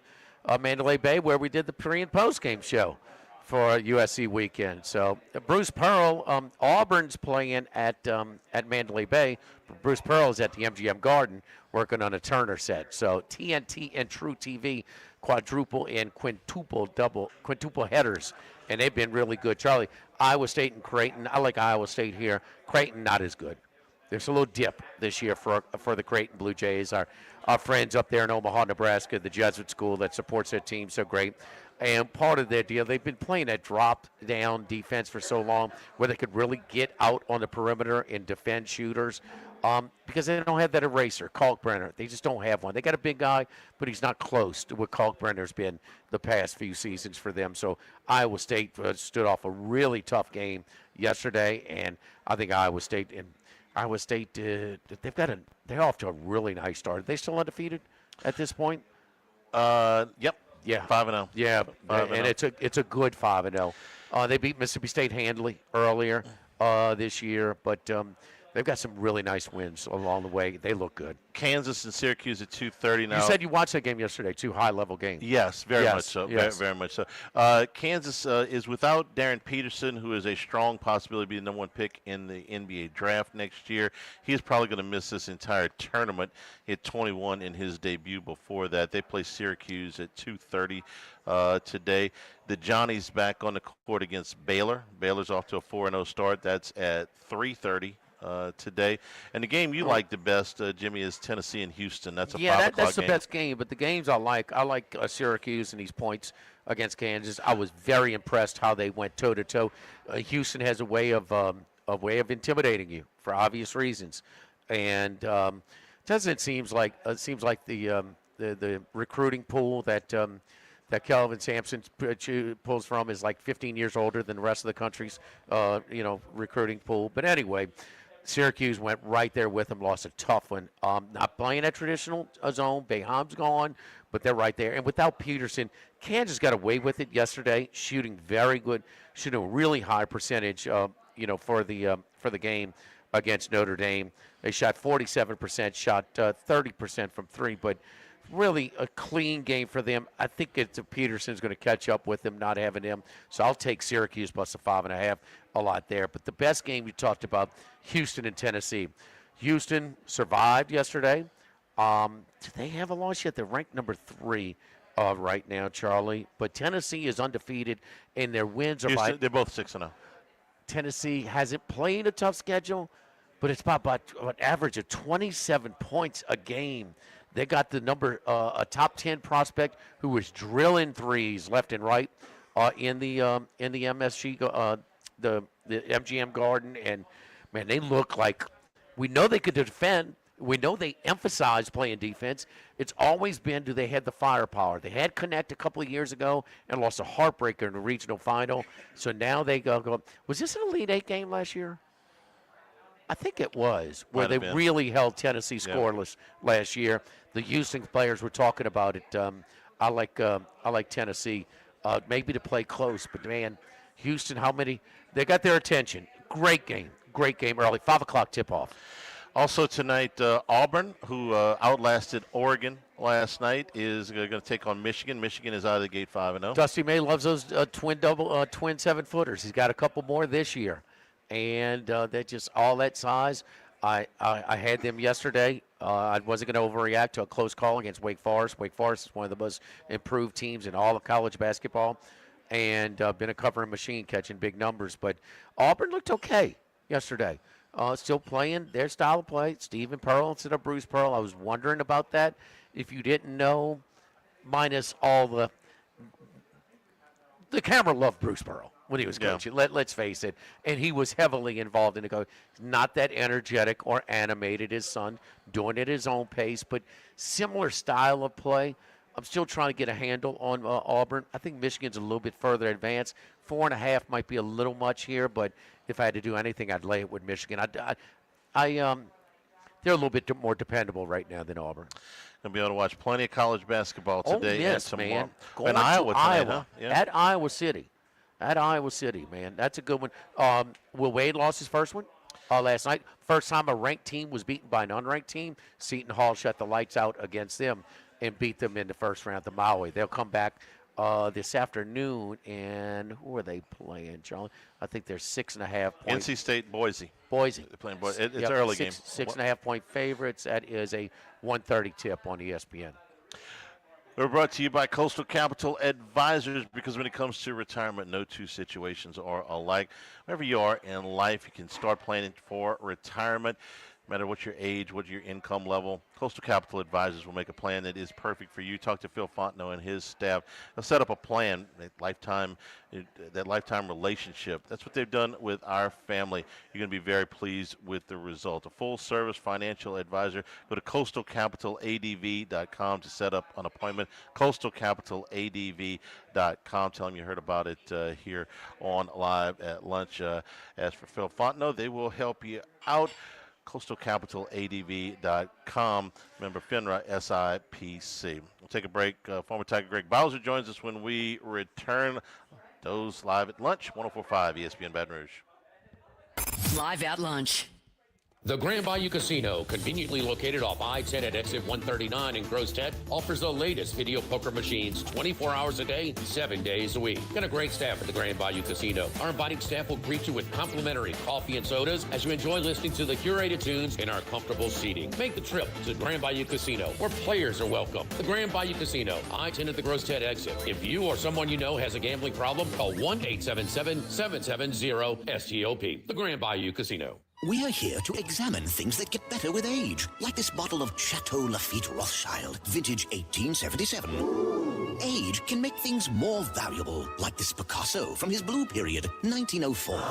Mandalay Bay, where we did the pre and post game show for USC weekend. So Bruce Pearl, Auburn's playing at Mandalay Bay. Bruce Pearl is at the MGM Garden working on a Turner set. So TNT and True TV quadruple and quintuple headers, and they've been really good. Charlie, Iowa State and Creighton. I like Iowa State here. Creighton not as good. There's a little dip this year for the Creighton Blue Jays. Our friends up there in Omaha, Nebraska, the Jesuit school that supports their team so great. And part of their deal, they've been playing that drop-down defense for so long where they could really get out on the perimeter and defend shooters because they don't have that eraser, Kalkbrenner. They just don't have one. They got a big guy, but he's not close to what Kalkbrenner's been the past few seasons for them. So Iowa State stood off a really tough game yesterday, and I think Iowa State they're off to a really nice start. Are they still undefeated at this point? Yep. Yeah, 5-0. Yeah, 5-0. and it's a good 5-0. They beat Mississippi State handily earlier this year, but they've got some really nice wins along the way. They look good. Kansas and Syracuse at 2:30 now. You said you watched that game yesterday, too, high-level game. Yes, very much so. Yes. Very much so. Kansas is without Darren Peterson, who is a strong possibility to be the number one pick in the NBA draft next year. He is probably going to miss this entire tournament. He had 21 in his debut before that. They play Syracuse at 2:30 today. The Johnnies back on the court against Baylor. Baylor's off to a 4-0 start. That's at 3:30. Today. And the game you like the best, Jimmy, is Tennessee and Houston. That's a 5 o'clock that's the game. best game. But the games I like Syracuse and these points against Kansas. I was very impressed how they went toe to toe. Houston has a way of intimidating you for obvious reasons, and doesn't seems like the recruiting pool that Kelvin Sampson pulls from is like 15 years older than the rest of the country's recruiting pool. But anyway, Syracuse went right there with them, lost a tough one. Not playing a traditional zone. Boeheim's gone, but they're right there. And without Peterson, Kansas got away with it yesterday, shooting very good, shooting a really high percentage, for the game against Notre Dame. They shot 47%, shot 30% from three, but really a clean game for them. I think Peterson's going to catch up with them, not having him. So I'll take Syracuse plus a 5.5, a lot there. But the best game you talked about, Houston and Tennessee. Houston survived yesterday. Do they have a loss yet? They're ranked number 3 right now, Charlie. But Tennessee is undefeated, and their wins are Houston, they're both 6-0. Tennessee hasn't played a tough schedule, but it's about an average of 27 points a game. They got the a top 10 prospect who was drilling threes left and right in the MSG, the MGM Garden, and man, they look like we know they could defend. We know they emphasize playing defense. It's always been, do they have the firepower? They had Connect a couple of years ago and lost a heartbreaker in the regional final. So now they go. Was this an Elite Eight game last year? I think it was, where they really held Tennessee scoreless last year. The Houston players were talking about it. I like Tennessee, maybe to play close, but man, Houston, how many? They got their attention. Great game early, 5 o'clock tip-off. Also tonight, Auburn, who outlasted Oregon last night, is going to take on Michigan. Michigan is out of the gate 5-0. Dusty May loves those twin 7-footers. He's got a couple more this year. And they're just all that size. I had them yesterday. I wasn't going to overreact to a close call against Wake Forest. Wake Forest is one of the most improved teams in all of college basketball, and been a covering machine catching big numbers. But Auburn looked okay yesterday. Still playing their style of play. Stephen Pearl instead of Bruce Pearl. I was wondering about that. If you didn't know, minus all the camera loved Bruce Pearl when he was coaching. Let's face it. And he was heavily involved in the coach. Not that energetic or animated, his son, doing it at his own pace, but similar style of play. I'm still trying to get a handle on Auburn. I think Michigan's a little bit further advanced. 4.5 might be a little much here, but if I had to do anything, I'd lay it with Michigan. They're a little bit more dependable right now than Auburn. Gonna be able to watch plenty of college basketball today and tomorrow. Man. Going in to Iowa tonight, Iowa. huh? Yeah. At Iowa City. At Iowa City, man. That's a good one. Will Wade lost his first one last night. First time a ranked team was beaten by an unranked team. Seton Hall shut the lights out against them and beat them in the first round to Maui. They'll come back this afternoon, and who are they playing, Charlie? I think they're 6.5 points. NC State, Boise. Boise. They're playing Boise. It's early game. 6.5 point favorites. That is a 1:30 tip on ESPN. We're brought to you by Coastal Capital Advisors, because when it comes to retirement, no two situations are alike. Wherever you are in life, you can start planning for retirement. No matter what your age, what your income level, Coastal Capital Advisors will make a plan that is perfect for you. Talk to Phil Fontenot and his staff. They'll set up a plan, that lifetime relationship. That's what they've done with our family. You're going to be very pleased with the result. A full-service financial advisor. Go to coastalcapitaladv.com to set up an appointment. coastalcapitaladv.com. Tell them you heard about it here on Live at Lunch. As for Phil Fontenot, they will help you out. coastalcapitaladv.com. Member FINRA SIPC. We'll take a break. Former Tiger Greg Bowser joins us when we return. Those Live at Lunch, 104.5 ESPN Baton Rouge. Live at Lunch. The Grand Bayou Casino, conveniently located off I-10 at exit 139 in Gross-Ted, offers the latest video poker machines 24 hours a day, 7 days a week. Got a great staff at the Grand Bayou Casino. Our inviting staff will greet you with complimentary coffee and sodas as you enjoy listening to the curated tunes in our comfortable seating. Make the trip to Grand Bayou Casino, where players are welcome. The Grand Bayou Casino, I-10 at the Gross-Ted exit. If you or someone you know has a gambling problem, call 1-877-770-STOP. The Grand Bayou Casino. We are here to examine things that get better with age, like this bottle of Chateau Lafite Rothschild, vintage 1877. Age can make things more valuable, like this Picasso from his blue period, 1904.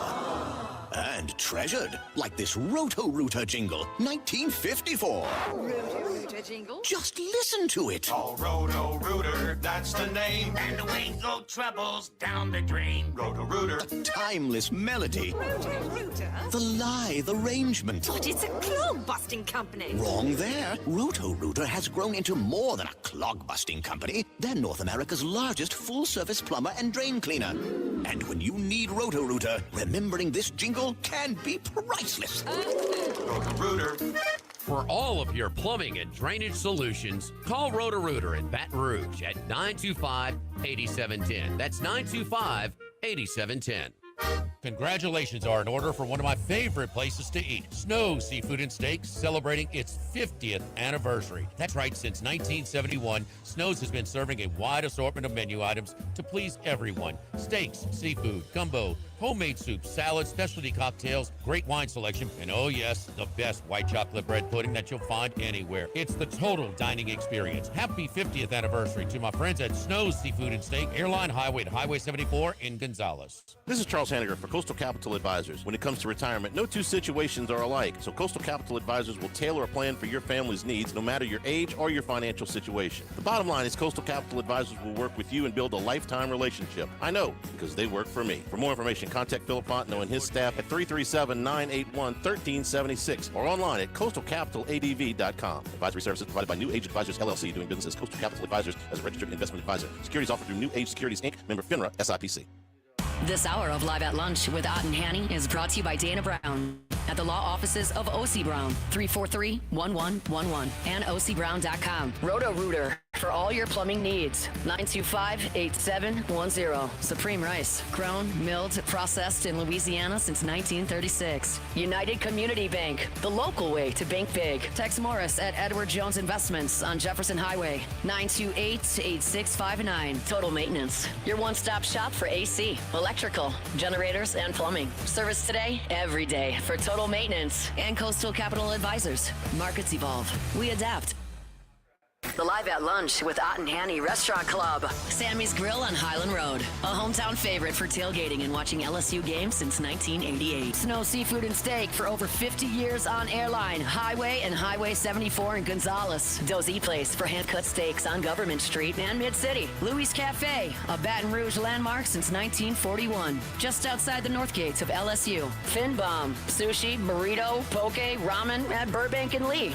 And treasured, like this Roto-Rooter jingle, 1954. Roto-Rooter jingle? Just listen to it. Oh, Roto-Rooter, that's the name. And away go troubles down the drain. Roto-Rooter. A timeless melody. Roto-Rooter? The lithe arrangement. But it's a clog-busting company. Wrong there. Roto-Rooter has grown into more than a clog-busting company. They're North America's largest full-service plumber and drain cleaner. And when you need Roto-Rooter, remembering this jingle can be priceless. Roto-Rooter. For all of your plumbing and drainage solutions, call Roto-Rooter in Baton Rouge at 925-8710. That's 925-8710. Congratulations are in order for one of my favorite places to eat, Snow Seafood and Steaks, celebrating its 50th anniversary. That's right, since 1971, Snow's has been serving a wide assortment of menu items to please everyone. Steaks, seafood, gumbo, homemade soups, salads, specialty cocktails, great wine selection, and oh yes, the best white chocolate bread pudding that you'll find anywhere. It's the total dining experience. Happy 50th anniversary to my friends at Snow's Seafood and Steak, Airline Highway to Highway 74 in Gonzales. This is Charles Hanniger for Coastal Capital Advisors. When it comes to retirement, no two situations are alike, so Coastal Capital Advisors will tailor a plan for your family's needs, no matter your age or your financial situation. The bottom line is Coastal Capital Advisors will work with you and build a lifetime relationship. I know, because they work for me. For more information, contact Philip Fontenot and his staff at 337-981-1376 or online at coastalcapitaladv.com. Advisory services provided by New Age Advisors, LLC, doing business as Coastal Capital Advisors as a registered investment advisor. Securities offered through New Age Securities, Inc., member FINRA, SIPC. This hour of Live at Lunch with Ott and Hanny is brought to you by Dana Brown at the law offices of O.C. Brown, 343-1111 and OCBrown.com. Roto-Rooter, for all your plumbing needs. 925-8710. Supreme Rice. Grown, milled, processed in Louisiana since 1936. United Community Bank. The local way to bank big. Tex Morris at Edward Jones Investments on Jefferson Highway. 928-8659. Total Maintenance. Your one-stop shop for AC, electrical, generators, and plumbing. Service today, every day for Total Maintenance. And Coastal Capital Advisors. Markets evolve. We adapt. The Live at Lunch with Ott and Hanny Restaurant Club. Sammy's Grill on Highland Road. A hometown favorite for tailgating and watching LSU games since 1988. Snow Seafood and Steak for over 50 years on Airline, Highway, and Highway 74 in Gonzales. Dozy Place for hand-cut steaks on Government Street and Mid-City. Louis Cafe, a Baton Rouge landmark since 1941. Just outside the north gates of LSU. Fin Bomb, sushi, burrito, poke, ramen at Burbank and Lee.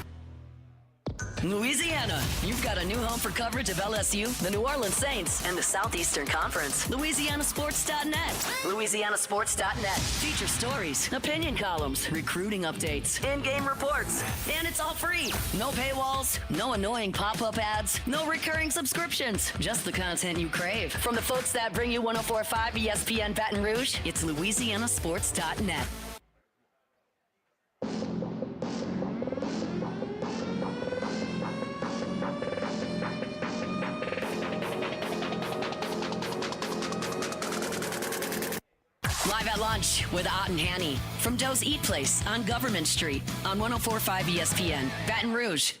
Louisiana, you've got a new home for coverage of LSU, the New Orleans Saints, and the Southeastern Conference. LouisianaSports.net. LouisianaSports.net. Feature stories, opinion columns, recruiting updates, in-game reports. And it's all free. No paywalls, no annoying pop-up ads, no recurring subscriptions. Just the content you crave. From the folks that bring you 104.5 ESPN Baton Rouge, it's LouisianaSports.net. Live at Lunch with Ott and Hanny from Doe's Eat Place on Government Street on 104.5 ESPN, Baton Rouge.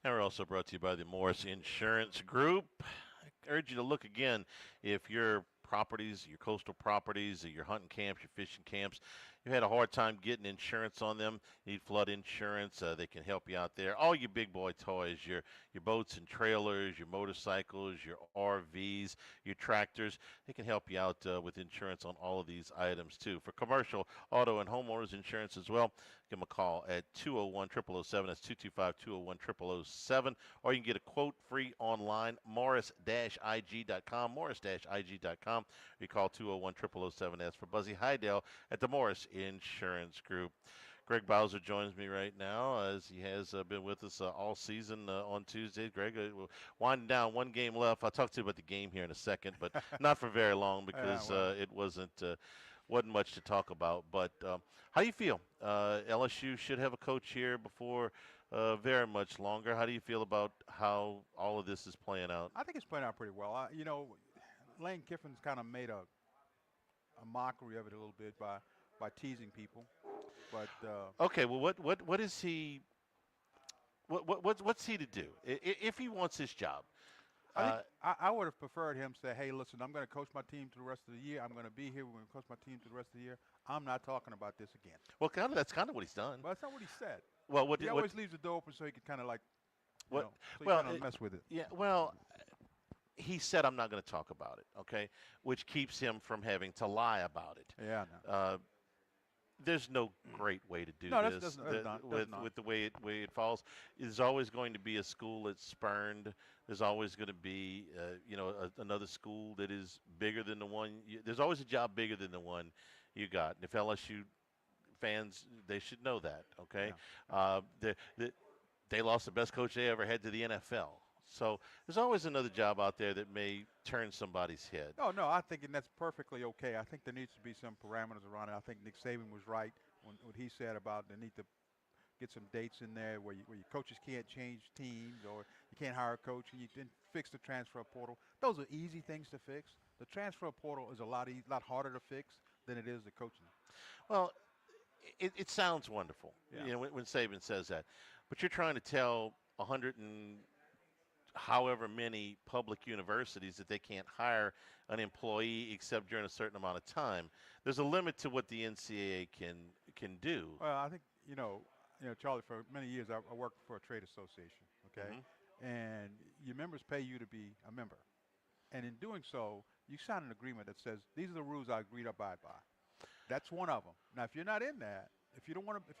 And we're also brought to you by the Morris Insurance Group. I urge you to look again if your properties, your coastal properties, your hunting camps, your fishing camps, you had a hard time getting insurance on them, you need flood insurance, they can help you out there. All your big boy toys, your boats and trailers, your motorcycles, your RVs, your tractors, they can help you out with insurance on all of these items too. For commercial, auto, and homeowners insurance as well, give them a call at 201-0007. That's 225-201-0007. Or you can get a quote free online, morris-ig.com, morris-ig.com. You call 201-0007. That's for Buzzy Hydell at the Morris Insurance Group. Greg Bowser joins me right now, as he has been with us all season on Tuesday. Greg, we're winding down, one game left. I'll talk to you about the game here in a second, but not for very long because it wasn't much to talk about. But how do you feel? LSU should have a coach here before very much longer. How do you feel about how all of this is playing out? I think it's playing out pretty well. Lane Kiffin's kind of made a mockery of it a little bit by teasing people. But okay, well, what is he? What's he to do if he wants his job? I would have preferred him say, "Hey, listen, I'm going to coach my team to the rest of the year. I'm going to be here. We're going to coach my team to the rest of the year. I'm not talking about this again." Well, that's kind of what he's done. Well, that's not what he said. Well, he always leaves the door open so he can kind of like, mess with it. Yeah. Well, he said, "I'm not going to talk about it." Okay, which keeps him from having to lie about it. Yeah. No. There's no great way to do this with the way it falls. There's always going to be a school that's spurned. There's always going to be another school that is bigger than the one. There's always a job bigger than the one you got. And if LSU fans, they should know that. Okay, they lost the best coach they ever had to the NFL. So there's always another job out there that may turn somebody's head. Oh, no, I think that's perfectly okay. I think there needs to be some parameters around it. I think Nick Saban was right when what he said about the need to get some dates in there where your coaches can't change teams or you can't hire a coach and you didn't fix the transfer portal. Those are easy things to fix. The transfer portal is a lot harder to fix than it is the coaching. Well, it sounds wonderful, when Saban says that. But you're trying to tell 100 and however many public universities that they can't hire an employee except during a certain amount of time. There's a limit to what the NCAA can do. Well, I think, Charlie, for many years I worked for a trade association, okay? Mm-hmm. And your members pay you to be a member. And in doing so, you sign an agreement that says, these are the rules I agree to abide by. That's one of them. Now, if you're not in that, if you don't want to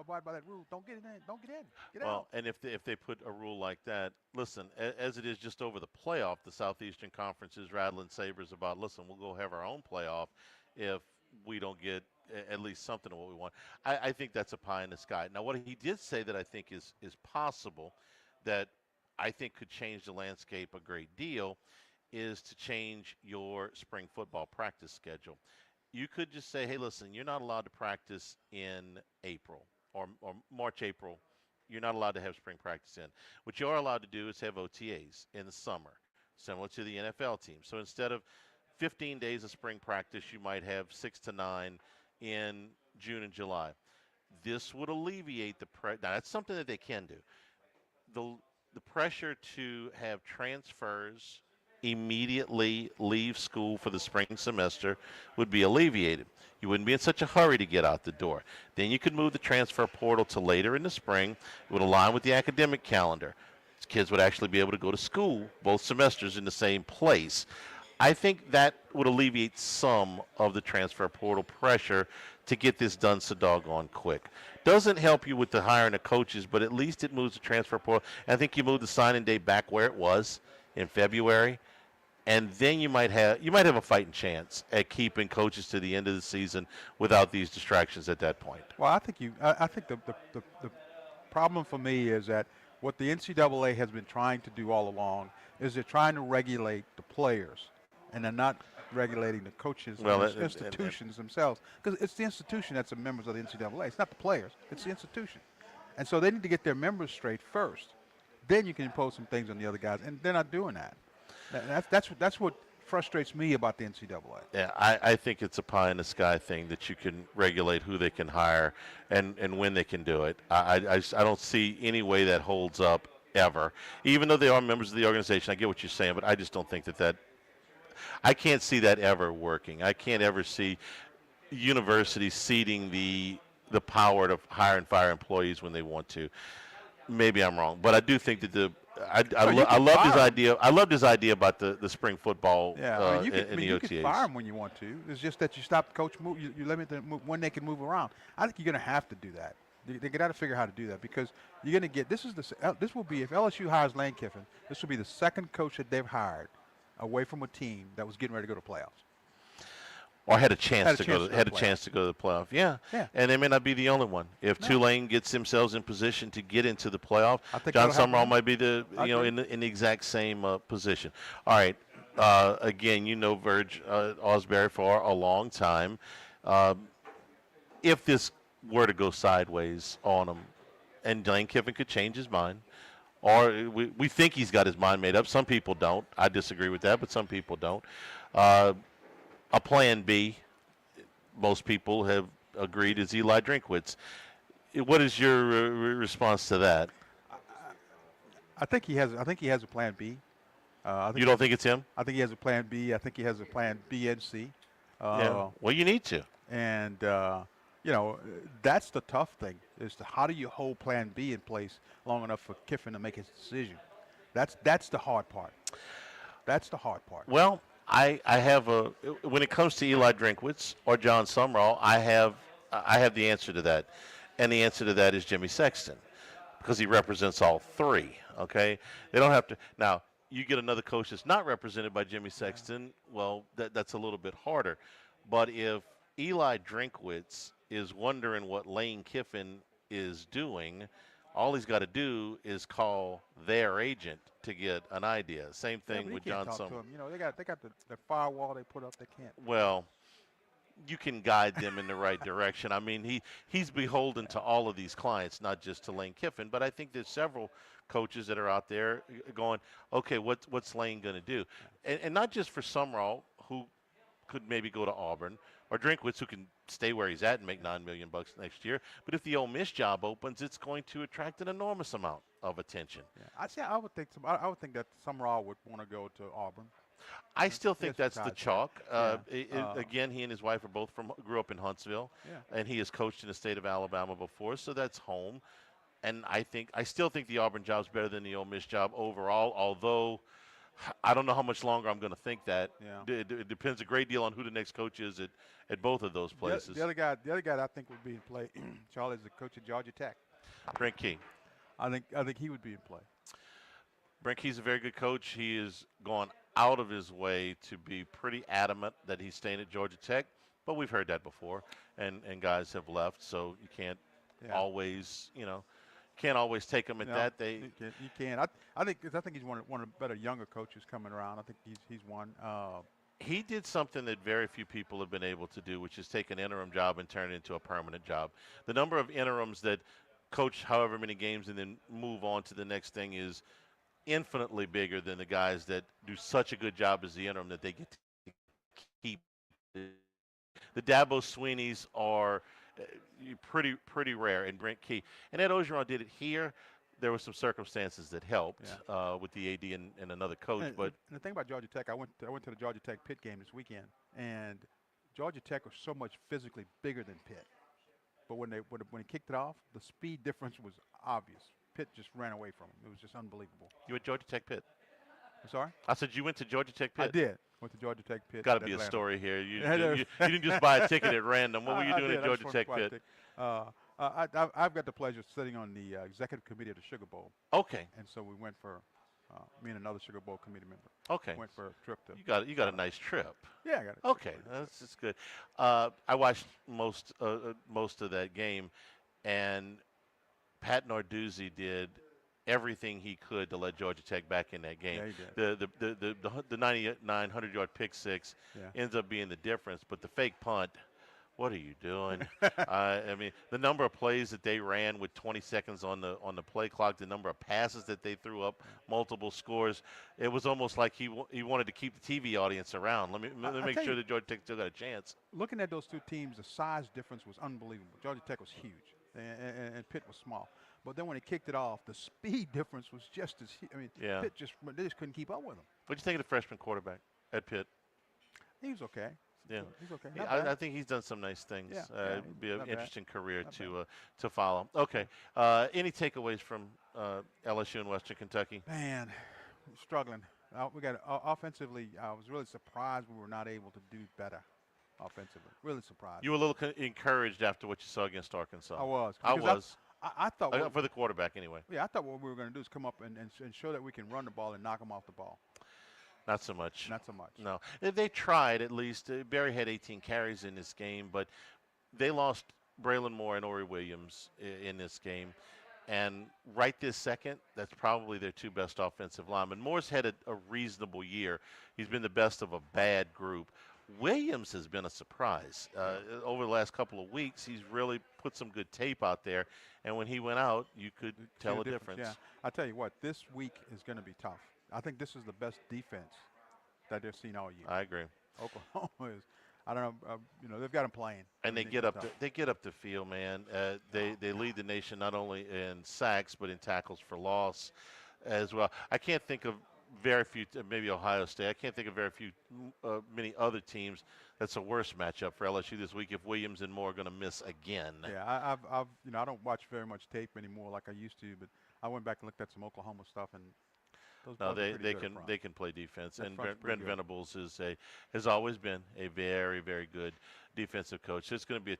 abide by that rule, don't get in. Don't get in. Get out. Well, and if they put a rule like that, listen, as it is just over the playoff, the Southeastern Conference is rattling sabers about, listen, we'll go have our own playoff if we don't get at least something of what we want. I think that's a pie in the sky. Now, what he did say that I think is possible, that I think could change the landscape a great deal is to change your spring football practice schedule. You could just say, hey, listen, you're not allowed to practice in April or March, April. You're not allowed to have spring practice in. What you are allowed to do is have OTAs in the summer, similar to the NFL team. So instead of 15 days of spring practice, you might have 6 to 9 in June and July. This would alleviate the pressure. Now, that's something that they can do. The pressure to have transfers immediately leave school for the spring semester would be alleviated. You wouldn't be in such a hurry to get out the door. Then you could move the transfer portal to later in the spring. It would align with the academic calendar. Kids would actually be able to go to school both semesters in the same place. I think that would alleviate some of the transfer portal pressure to get this done so doggone quick. Doesn't help you with the hiring of coaches, but at least it moves the transfer portal. I think you move the signing day back where it was in February, and then you might have a fighting chance at keeping coaches to the end of the season without these distractions at that point. Well, I think the problem for me is that what the NCAA has been trying to do all along is they're trying to regulate the players, and they're not regulating the coaches and the institutions themselves, because it's the institution that's the members of the NCAA. It's not the players. It's the institution. And so they need to get their members straight first. Then you can impose some things on the other guys, and they're not doing that. That's what frustrates me about the NCAA. Yeah, I think it's a pie in the sky thing that you can regulate who they can hire and when they can do it. I don't see any way that holds up ever. Even though they are members of the organization, I get what you're saying, but I just don't think that I can't see that ever working. I can't ever see universities ceding the power to hire and fire employees when they want to. Maybe I'm wrong, but I do think that I love this idea. I love this idea about the spring football. Yeah, you and the you OTAs. can fire them when you want to. It's just that you stop the coach move. You limit them when they can move around. I think you're going to have to do that. They got to figure out how to do that, because you're going to get this will be, if LSU hires Lane Kiffin, this will be the second coach that they've hired away from a team that was getting ready to go to playoffs. Or had a chance to go to the playoff. Yeah. And they may not be the only one. If Tulane gets themselves in position to get into the playoff, John Summerall might be in the exact same position. All right. Again, Verge Osbury for a long time. If this were to go sideways on him, and Lane Kiffin could change his mind, or we think he's got his mind made up. Some people don't. I disagree with that, but some people don't. A plan B, most people have agreed, is Eli Drinkwitz. What is your response to that? I think he has a plan B. You don't think it's him? I think he has a plan B. I think he has a plan B and C. Yeah. Well, you need to. And that's the tough thing, is how do you hold plan B in place long enough for Kiffin to make his decision? That's the hard part. That's the hard part. Well, I have when it comes to Eli Drinkwitz or John Summerall, I have the answer to that. And the answer to that is Jimmy Sexton, because he represents all three, okay? They don't have to. Now, you get another coach that's not represented by Jimmy Sexton, well, that's a little bit harder. But if Eli Drinkwitz is wondering what Lane Kiffin is doing, all he's got to do is call their agent to get an idea. Same thing with John Summerall. They got the firewall they put up. They can't. Well, you can guide them in the right direction. I mean, he's beholden to all of these clients, not just to Lane Kiffin. But I think there's several coaches that are out there going, okay, what's Lane going to do? And not just for Summerall, who could maybe go to Auburn, or Drinkwitz, who can stay where he's at and make $9 million next year. But if the Ole Miss job opens, it's going to attract an enormous amount of attention. Yeah. I would think that Summerall would want to go to Auburn. I still think that's the chalk. Again, he and his wife grew up in Huntsville, and he has coached in the state of Alabama before, so that's home. And I still think the Auburn job's better than the Ole Miss job overall, although I don't know how much longer I'm going to think that. Yeah. It depends a great deal on who the next coach is at both of those places. The other guy that I think would be in play, Charlie, is the coach at Georgia Tech. Brent Key. I think he would be in play. Brent Key's a very good coach. He has gone out of his way to be pretty adamant that he's staying at Georgia Tech, but we've heard that before, and guys have left, so you can't always, can't always take them at that. You can. I think he's one of the better younger coaches coming around. I think he's one. He did something that very few people have been able to do, which is take an interim job and turn it into a permanent job. The number of interims that coach however many games and then move on to the next thing is infinitely bigger than the guys that do such a good job as the interim that they get to keep. The Dabo Sweeneys are pretty rare, and Brent Key. And Ed Ogeron did it here. There were some circumstances that helped with the AD and another coach. And but the thing about Georgia Tech, I went to the Georgia Tech Pitt game this weekend, and Georgia Tech was so much physically bigger than Pitt. But when he kicked it off, the speed difference was obvious. Pitt just ran away from him. It was just unbelievable. You were at Georgia Tech Pitt? I'm sorry? I said you went to Georgia Tech Pitt? I did. Went to Georgia Tech Pitt. Got to be a story here. You didn't just buy a ticket at random. What were you doing at Georgia Tech Pitt? I've got the pleasure of sitting on the executive committee of the Sugar Bowl. Okay. And so we went for me and another Sugar Bowl committee member. Okay. Went for a trip to. You got a nice trip. Yeah, I got it. Okay, that's good. I watched most of that game, and Pat Narduzzi did everything he could to let Georgia Tech back in that game. Yeah, he did. The 99-100-yard pick six ends up being the difference, but the fake punt. What are you doing? I mean, the number of plays that they ran with 20 seconds on the play clock, the number of passes that they threw up, multiple scores. It was almost like he wanted to keep the TV audience around. Let me make sure that Georgia Tech still got a chance. Looking at those two teams, the size difference was unbelievable. Georgia Tech was huge, and Pitt was small. But then when he kicked it off, the speed difference was just as huge. I mean, Pitt they just couldn't keep up with him. What do you think of the freshman quarterback at Pitt? He was okay. Yeah, he's okay. I think he's done some nice things. Yeah, it'd be an interesting career to to follow. Okay, any takeaways from LSU and Western Kentucky? Man, we're struggling. We got offensively. I was really surprised we were not able to do better offensively. Really surprised. You were a little encouraged after what you saw against Arkansas. I was. I thought for the quarterback anyway. Yeah, I thought what we were going to do is come up and show that we can run the ball and knock them off the ball. Not so much. Not so much. No. They tried at least. Barry had 18 carries in this game, but they lost Braylon Moore and Ori Williams in this game. And right this second, that's probably their two best offensive linemen. Moore's had a reasonable year. He's been the best of a bad group. Williams has been a surprise. Over the last couple of weeks, he's really put some good tape out there. And when he went out, you could tell a difference. Yeah. I tell you what, this week is going to be tough. I think this is the best defense that they've seen all year. I agree. Oklahoma is, I don't know, they've got them playing. And they get up the field, man. They lead the nation not only in sacks but in tackles for loss as well. I can't think of very few, maybe Ohio State. I can't think of many other teams that's a worse matchup for LSU this week if Williams and Moore are going to miss again. Yeah, I don't watch very much tape anymore like I used to, but I went back and looked at some Oklahoma stuff and. No, they can play defense, and Brent Venables has always been a very, very good defensive coach. It's going to be a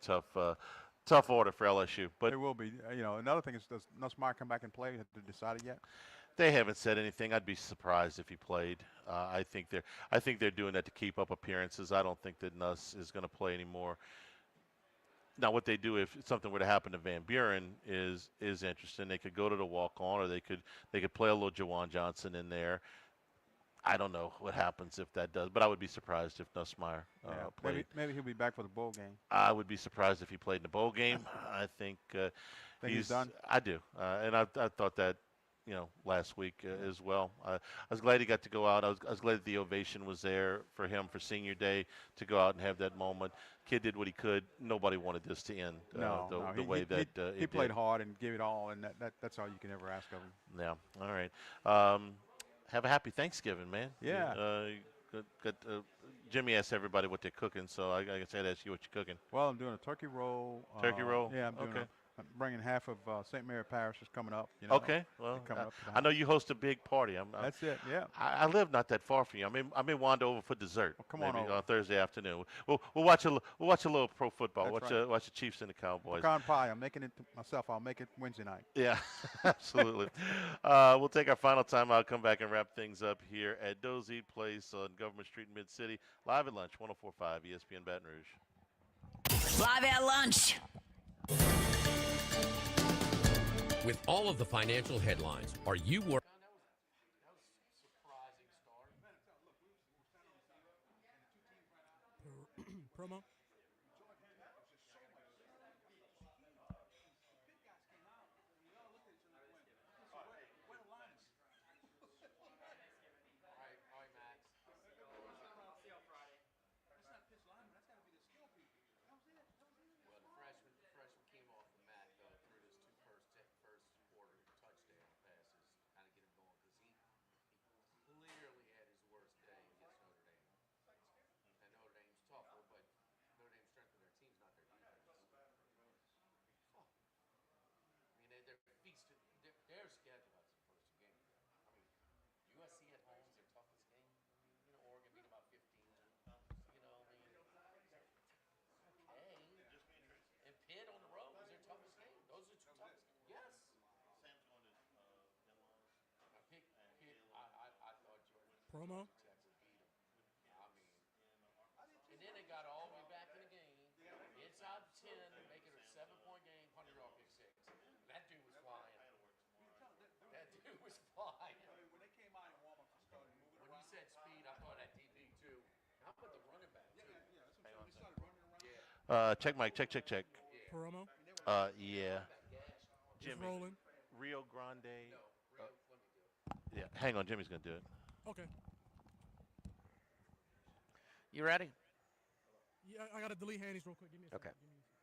tough order for LSU, but it will be. Another thing is, does Nussmeier come back and play? Have they decided yet? They haven't said anything. I'd be surprised if he played. I think they're doing that to keep up appearances. I don't think that Nuss is going to play anymore. Now, what they do if something were to happen to Van Buren is interesting. They could go to the walk-on, or they could play a little Jawan Johnson in there. I don't know what happens if that does, but I would be surprised if Nussmeier played. Maybe he'll be back for the bowl game. I would be surprised if he played in the bowl game. I think he's done. I do, and I thought that. Last week as well. I was glad he got to go out. I was glad the ovation was there for him for Senior Day to go out and have that moment. Kid did what he could. Nobody wanted this to end the way that he played hard and gave it all, and that's all you can ever ask of him. Yeah. All right. Have a happy Thanksgiving, man. Yeah. Jimmy asked everybody what they're cooking, so I guess I'd ask you what you're cooking. Well, I'm doing a turkey roll. Turkey roll? Yeah, I'm doing I'm bringing half of St. Mary Parish is coming up. Okay, well, I know you host a big party. That's it. Yeah. I live not that far from you. I may wander over for dessert. Well, come on over on Thursday afternoon. We'll watch a little pro football. That's right. Watch the Chiefs and the Cowboys. Pecan pie. I'm making it myself. I'll make it Wednesday night. Yeah, absolutely. We'll take our final time out. Come back and wrap things up here at Doe's Eat Place on Government Street in Mid City. Live at lunch, 104.5 ESPN Baton Rouge. Live at lunch. With all of the financial headlines, are you worried? Promo. Promo. And then they got all the way back in the game, inside the 10, make it a 7-point game, 100-yard pick six. That dude was flying. That dude was flying. When they came out and warm up, started moving around. When you said speed, I thought that DB too. How about the running back too? Check mic. Check. Promo. Yeah. Just Jimmy. rolling. Rio Grande. Yeah. Hang on. Jimmy's gonna do it. Okay. You ready? Yeah, I gotta delete Hannies real quick. Give me a Okay. second. Give me a second.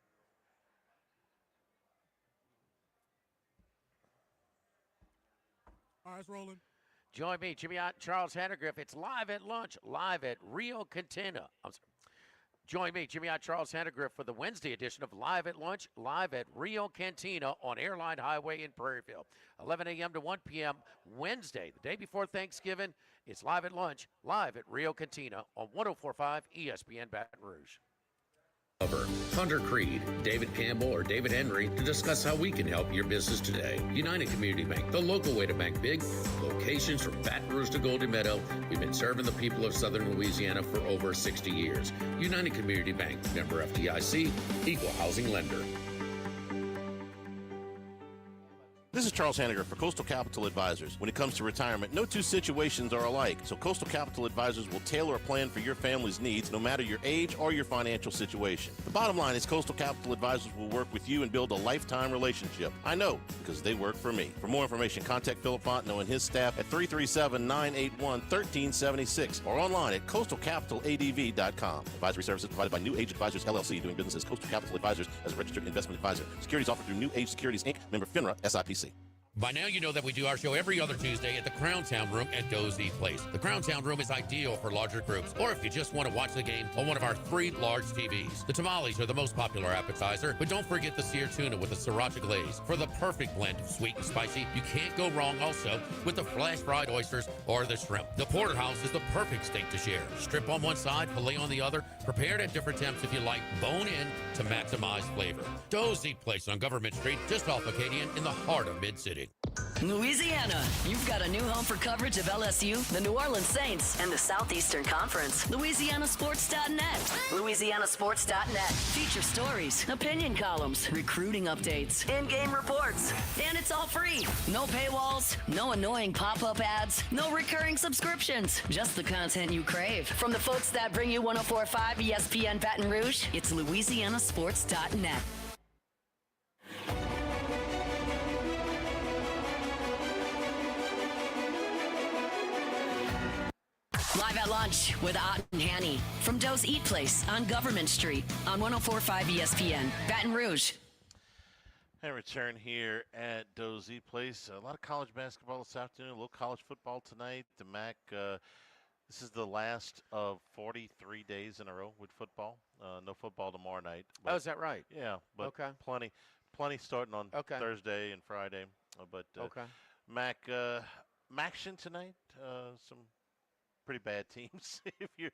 All right, it's rolling. Join me, Jimmy Ott, Charles Hattergriff. It's live at lunch, live at Rio Cantina. Join me, Jimmy Ott, Charles Hattergriff, for the Wednesday edition of Live at Lunch, live at Rio Cantina on Airline Highway in Prairieville. 11 a.m. to 1 p.m. Wednesday, the day before Thanksgiving. It's live at lunch, live at Rio Cantina on 104.5 ESPN Baton Rouge. Hunter Creed, David Campbell, or David Henry to discuss how we can help your business today. United Community Bank, the local way to bank big. Locations from Baton Rouge to Golden Meadow. We've been serving the people of Southern Louisiana for over 60 years. United Community Bank, member FDIC, equal housing lender. This is Charles Hanniger for Coastal Capital Advisors. When it comes to retirement, no two situations are alike, so Coastal Capital Advisors will tailor a plan for your family's needs, no matter your age or your financial situation. The bottom line is Coastal Capital Advisors will work with you and build a lifetime relationship. I know, because they work for me. For more information, contact Philip Fontenot and his staff at 337-981-1376 or online at coastalcapitaladv.com. Advisory services provided by New Age Advisors, LLC, doing business as Coastal Capital Advisors as a registered investment advisor. Securities offered through New Age Securities, Inc., member FINRA, SIPC. By now, you know that we do our show every other Tuesday at the Crown Town Room at Dozy Place. The Crown Town Room is ideal for larger groups, or if you just want to watch the game on one of our 3 large TVs. The tamales are the most popular appetizer, but don't forget the seared tuna with the sriracha glaze. For the perfect blend of sweet and spicy, you can't go wrong also with the flash fried oysters or the shrimp. The porterhouse is the perfect steak to share. Strip on one side, filet on the other, prepared at different temps if you like, bone in to maximize flavor. Dozy Place on Government Street, just off Acadian in the heart of Mid-City. Louisiana, you've got a new home for coverage of LSU, the New Orleans Saints, and the Southeastern Conference. LouisianaSports.net. LouisianaSports.net. Feature stories, opinion columns, recruiting updates, in-game reports. And it's all free. No paywalls, no annoying pop-up ads, no recurring subscriptions. Just the content you crave. From the folks that bring you 104.5 ESPN Baton Rouge, it's LouisianaSports.net. Live at lunch with Ott and Hanny from Doe's Eat Place on Government Street on 104.5 ESPN, Baton Rouge. And return here at Dozy Place. A lot of college basketball this afternoon, a little college football tonight. The MAC, this is the last of 43 days in a row with football. No football tomorrow night. Oh, is that right? Yeah, but Okay. plenty starting on Okay. Thursday and Friday. Okay. MAC, MACtion tonight. Some pretty bad teams. If you're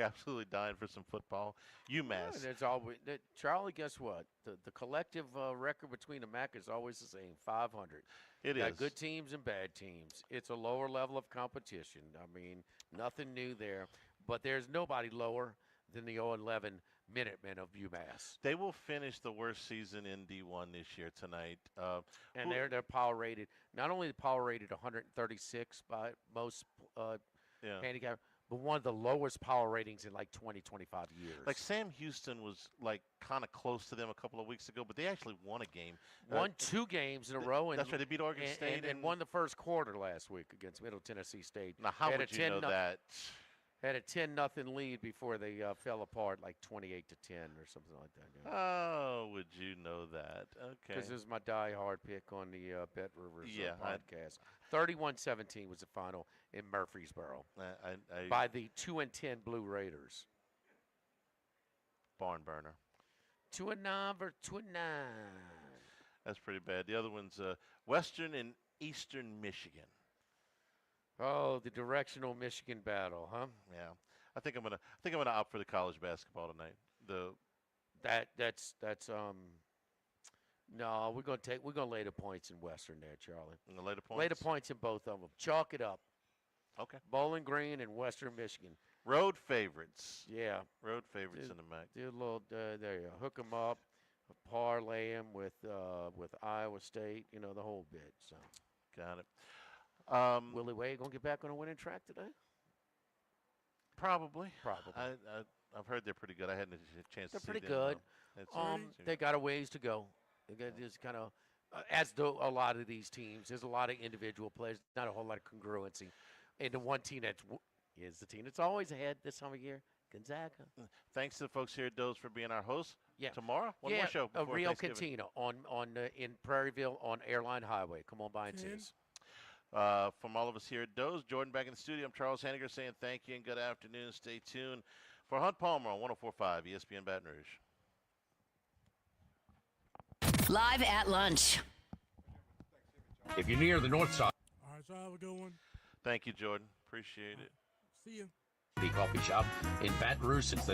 absolutely dying for some football, UMass. There's always Charlie. Guess what? The collective record between the MAC is always the same, 500. It Got is. good teams and bad teams. It's a lower level of competition. I mean, nothing new there. But there's nobody lower than the 0-11 Minutemen of UMass. They will finish the worst season in D1 this year tonight. And they're power rated. Not only power rated 136 by most handicap, but one of the lowest power ratings in like 20, 25 years. Like Sam Houston was like kind of close to them a couple of weeks ago, but they actually won a game. Won 2 games in a row. That's right. They beat Oregon State and won the first quarter last week against Middle Tennessee State. Now, how would you know that? Had a 10-0 lead before they fell apart, like 28-10 or something like that. Yeah. Oh, would you know that? Okay. Because this is my die-hard pick on the Bet Rivers podcast. 31-17 was the final in Murfreesboro by the 2-10 Blue Raiders. Barn burner. 2-9 or 2-9. That's pretty bad. The other one's Western and Eastern Michigan. Oh, the directional Michigan battle, huh? Yeah, I think I'm gonna opt for the college basketball tonight. No, we're gonna lay the points in Western there, Charlie. And the lay the points. Lay the points in both of them. Chalk it up. Okay. Bowling Green and Western Michigan. Road favorites. Yeah. Road favorites in the MAC. Do a little there you go. Hook them up, parlay them with Iowa State. You know the whole bit. So. Got it. Willie Wade gonna get back on a winning track today? Probably. Probably. I've heard they're pretty good. I hadn't had a chance to see them. They're pretty good. They got a ways to go. They got just kind of, as do a lot of these teams, there's a lot of individual players, not a whole lot of congruency. And the one team is the team that's always ahead this time of year, Gonzaga. Thanks to the folks here at Doze for being our hosts. Yeah. Tomorrow, one more show before Rio Thanksgiving. Cantina in Prairieville on Airline Highway. Come on by and see us. From all of us here at Doze, Jordan back in the studio. I'm Charles Hanniger saying thank you and good afternoon. Stay tuned for Hunt Palmer on 104.5 ESPN Baton Rouge. Live at lunch. If you're near the north side. All right, y'all have a good one. Thank you, Jordan. Appreciate it. See you. The coffee shop in Baton Rouge since the